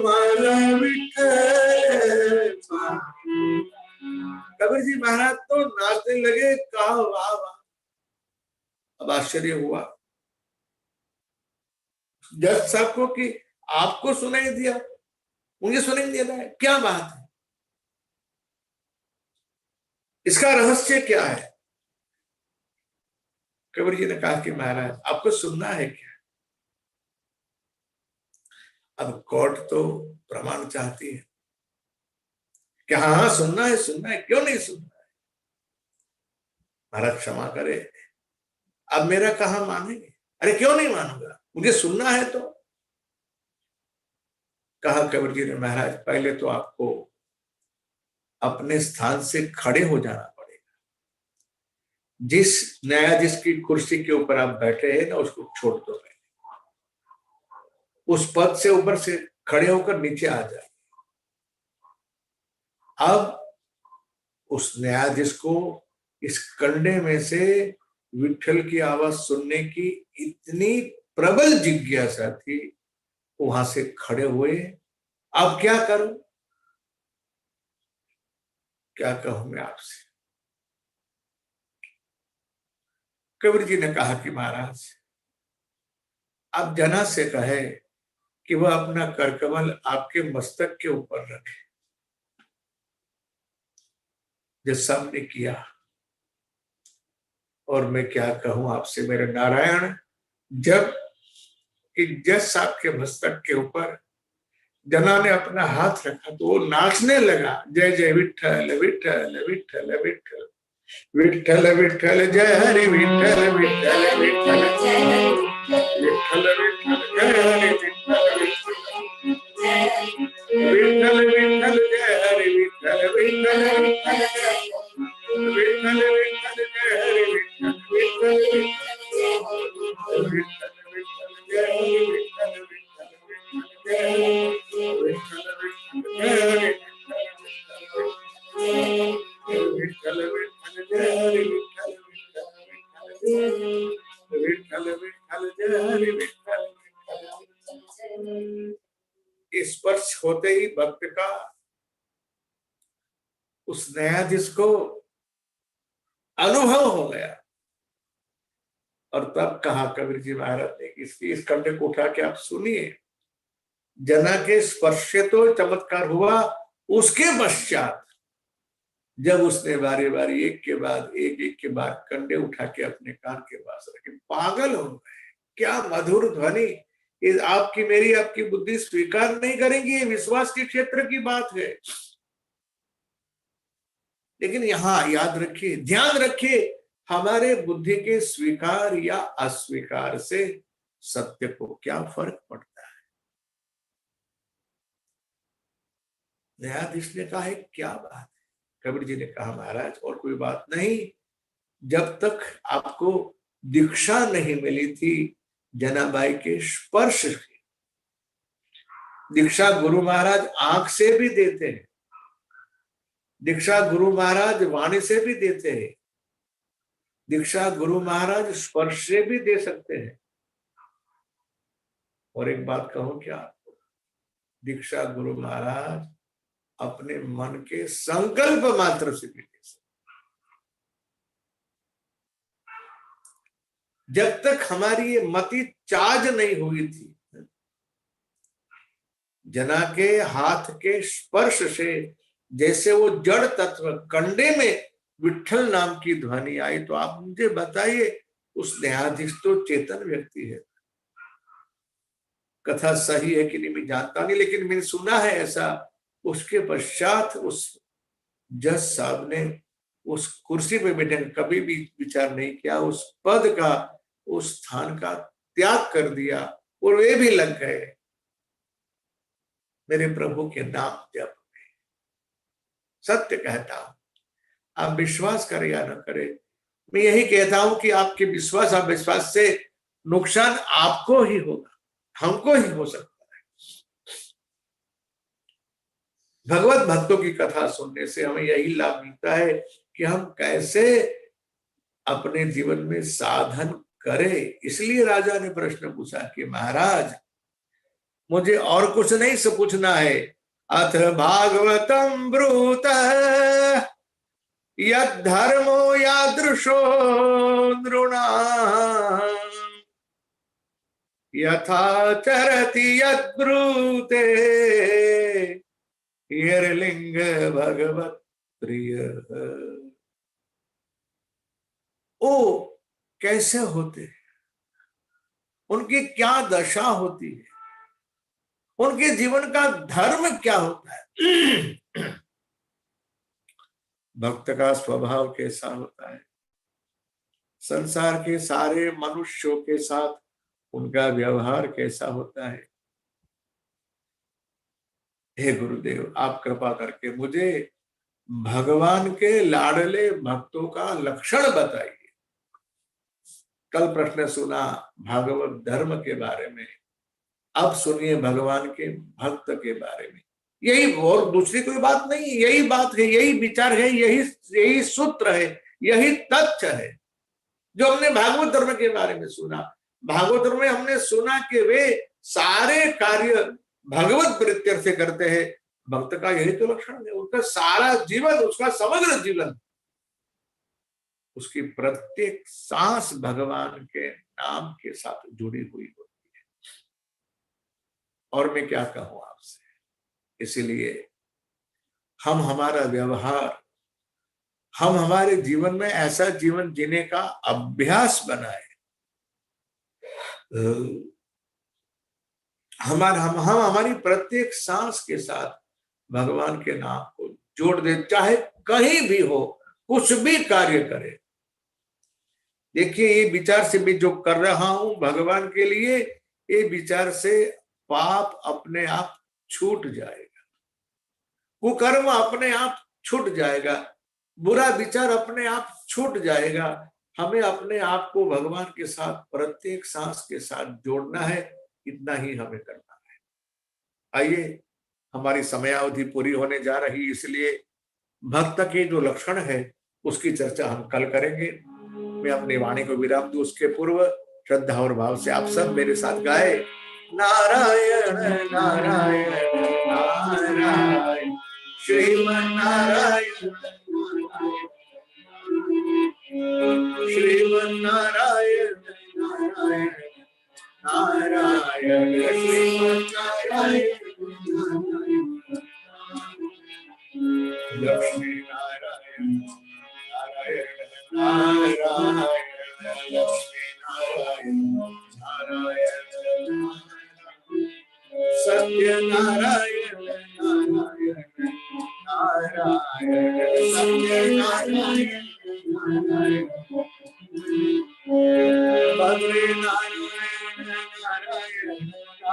माझा विठ्ठल। कबीर जी महाराज तो नाचने लगे, कहा वाह वाह। अब आश्चर्य हुआ जज साहब को कि आपको सुनाई दिया, मुझे सुनाई दे रहा है, क्या बात है, इसका रहस्य क्या है? कबीर जी ने कहा कि महाराज आपको सुनना है क्या? अब कोर्ट तो प्रमाण चाहती है कि हाँ हाँ सुनना है, सुनना है, क्यों नहीं सुनना है। महाराज क्षमा करे, अब मेरा कहा मानेंगे? अरे क्यों नहीं मानूंगा, मुझे सुनना है। तो कहा कबीर जी ने, महाराज पहले तो आपको अपने स्थान से खड़े हो जाना पड़ेगा। जिस न्यायाधीश की कुर्सी के ऊपर आप बैठे हैं ना, उसको छोड़ दो, पहले उस पद से ऊपर से खड़े होकर नीचे आ जाए। अब उस न्यायाधीश को इस कंडे में से विठ्ठल की आवाज सुनने की इतनी प्रबल जिज्ञासा थी, वहां से खड़े हुए। अब क्या करूं, क्या कहूं मैं आपसे? कबीर जी ने कहा कि महाराज आप जना से कहे कि वह अपना करकमल आपके मस्तक के ऊपर रखे। जैसा हमने किया, और मैं क्या कहूं आपसे मेरे नारायण, जब जज साहब के मस्तक के ऊपर जना ने अपना हाथ रखा तो वो नाचने लगा, जय जय विठ्ठल विठ्ठल विठ्ठल विठ्ठल विठ्ठल विठ्ठल जय हरि विठ्ठल विठ्ठल विठ्ठल विठ्ठल विठ्ठल जय हरि विठ्ठल विठ्ठल विठ्ठल जय हरि विठ्ठल विठ्ठल विठ्ठल विठ्ठल जय हरि विठ्ठल विठ्ठल विठ्ठल जय हरि विठ्ठल विठ्ठल विठ्ठल जय हरि विठ्ठल विठ्ठल जय हरि विठ्ठल। स्पर्श होते ही भक्त का उस न्यायाधीश को अनुभव हो गया, और तब कहा कबीर जी महाराज ने, इस कंडे को उठा के आप सुनिए। जना के स्पर्श से तो चमत्कार हुआ, उसके पश्चात जब उसने बारी बारी एक के बाद एक बार कंडे उठा के अपने कान के पास रखे, पागल हो गए। क्या मधुर ध्वनि! ये आपकी मेरी आपकी बुद्धि स्वीकार नहीं करेंगी, ये विश्वास के क्षेत्र की बात है। लेकिन यहां याद रखिए, ध्यान रखिए, हमारे बुद्धि के स्वीकार या अस्वीकार से सत्य को क्या फर्क पड़ता है। न्यायाधीश ने कहा है, क्या बात है? कबीर जी ने कहा, महाराज और कोई बात नहीं, जब तक आपको दीक्षा नहीं मिली थी जनाबाई के स्पर्श की। दीक्षा गुरु महाराज आंख से भी देते हैं, दीक्षा गुरु महाराज वाणी से भी देते हैं, दीक्षा गुरु महाराज स्पर्श से भी दे सकते हैं। और एक बात कहूं क्या आपको, दीक्षा गुरु महाराज अपने मन के संकल्प मात्र से भी दे सकते। जब तक हमारी ये मति चार्ज नहीं हुई थी, जना के हाथ के स्पर्श से जैसे वो जड़ तत्व कंडे में विठ्ठल नाम की ध्वनि आई, तो आप मुझे बताइए, उस न्यायाधीश तो चेतन व्यक्ति है। कथा सही है कि नहीं मैं जानता नहीं, लेकिन मैंने सुना है ऐसा। उसके पश्चात उस जज साहब ने उस कुर्सी पे बैठे, कभी भी विचार नहीं किया, उस पद का, उस स्थान का त्याग कर दिया और वे भी लग गए मेरे प्रभु के नाम जप में। सत्य कहता हूं, आप विश्वास करें या न करें, मैं यही कहता हूं कि आपके विश्वास, आप विश्वास से नुकसान आपको ही होगा, हमको ही हो सकता है। भगवत भक्तों की कथा सुनने से हमें यही लाभ मिलता है कि हम कैसे अपने जीवन में साधन करें। इसलिए राजा ने प्रश्न पूछा कि महाराज, मुझे और कुछ नहीं से पूछना है। अथ भागवतम ब्रूत यद धर्मो यादृशो नृणाम् यथा चरति यद ब्रूते हियरलिंग भगवत प्रिय। ओ कैसे होते हैं, उनकी क्या दशा होती है, उनके जीवन का धर्म क्या होता है, भक्त का स्वभाव कैसा होता है, संसार के सारे मनुष्यों के साथ उनका व्यवहार कैसा होता है। हे गुरुदेव, आप कृपा करके मुझे भगवान के लाडले भक्तों का लक्षण बताइए। कल प्रश्न सुना भागवत धर्म के बारे में, अब सुनिए भगवान के भक्त के बारे में। यही, और दूसरी कोई बात नहीं, यही बात है, यही विचार है, यही सूत्र है, यही तथ्य है जो हमने भागवत धर्म के बारे में सुना। भागवत धर्म में हमने सुना कि वे सारे कार्य भगवत प्रीत्यर्थ से करते हैं। भक्त का यही तो लक्षण है, उनका सारा जीवन, उसका समग्र जीवन, उसकी प्रत्येक सांस भगवान के नाम के साथ जुड़ी हुई होती है। और मैं क्या कहूं आपसे, इसीलिए हम हमारा व्यवहार, हम हमारे जीवन में ऐसा जीवन जीने का अभ्यास बनाए। हम हमारी प्रत्येक सांस के साथ भगवान के नाम को जोड़ दे, चाहे कहीं भी हो, कुछ भी कार्य करे। देखिए, ये विचार से मैं जो कर रहा हूं भगवान के लिए, ये विचार से पाप अपने आप छूट जाएगा, कुकर्म अपने आप छूट जाएगा, बुरा विचार अपने आप छूट जाएगा। हमें अपने आप को भगवान के साथ प्रत्येक सांस के साथ जोड़ना है, इतना ही हमें करना है। आइए, हमारी समयावधि पूरी होने जा रही, इसलिए भक्त के जो लक्षण है उसकी चर्चा हम कल करेंगे। मैं अपनी वाणी को विराम दूं, उसके पूर्व श्रद्धा और भाव से आप सब मेरे साथ गाए, नारायण नारायण नारायण श्रीमन नारायण श्रीमन नारायण नारायण नारायण श्रीमन नारायण लक्ष्मी नारायण नारायण नारायण लक्ष्मी नारायण नारायण सत्य नारायण नारायण नारायण सत्य नारायण नारायण बद्री नारायण नारायण नारायण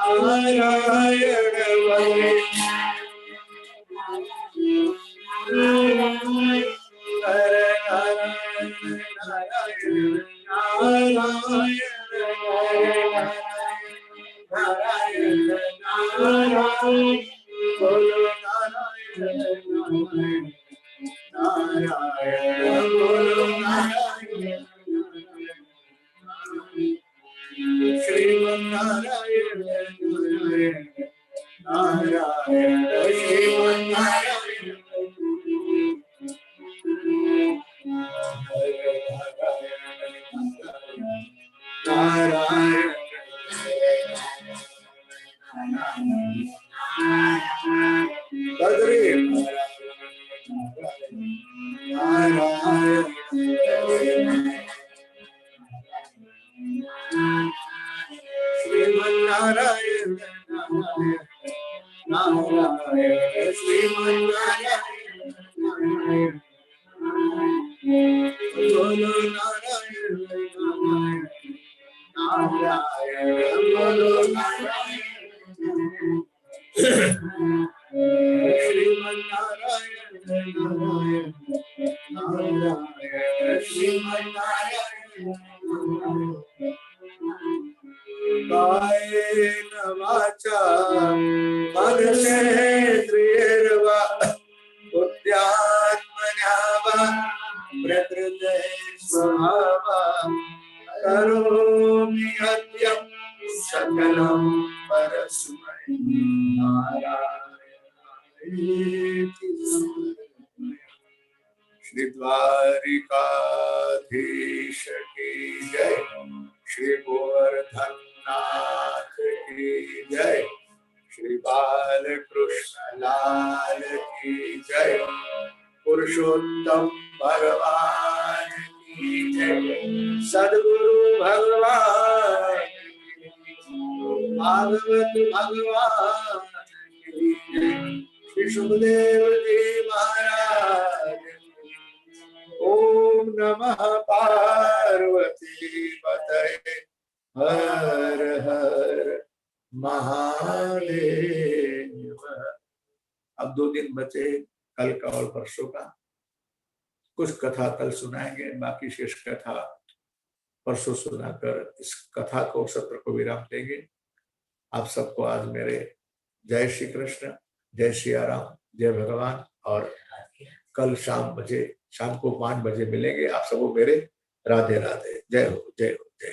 बद्री नारायण श्रीमन नारायण नारायण बोलो नारायण नारायण बोलो नारायण श्रीमन्नारायण नारायण नारायण श्रीमन्नारायण कायेन वाचा मनसेन्द्रियैर्वा बुद्ध्यात्मना वा प्रकृते स्वभावात् करोमि यद्यं सकलं परस्मै नारायणायेति श्री द्वारिकाधीश की जय, श्री गोवर्धन नाथ की जय, श्री बालकृष्ण लाल की जय, पुरुषोत्तम भगवान की जय, सद्गुरु भगवान भागवत भगवान की जय, श्री सुखदेव जी महाराज। ओम नमः पार्वती पतये हर हर महादेव। अब 2 दिन बचे, कल का और परसों का। कुछ कथा कल सुनाएंगे, बाकी शेष कथा परसों सुनाकर इस कथा को सत्र को विराम देंगे। आप सबको आज मेरे जय श्री कृष्ण, जय सिया राम, जय भगवान। और कल शाम को 5 बजे मिलेंगे। आप सबको मेरे राधे राधे, जय हो जय हो।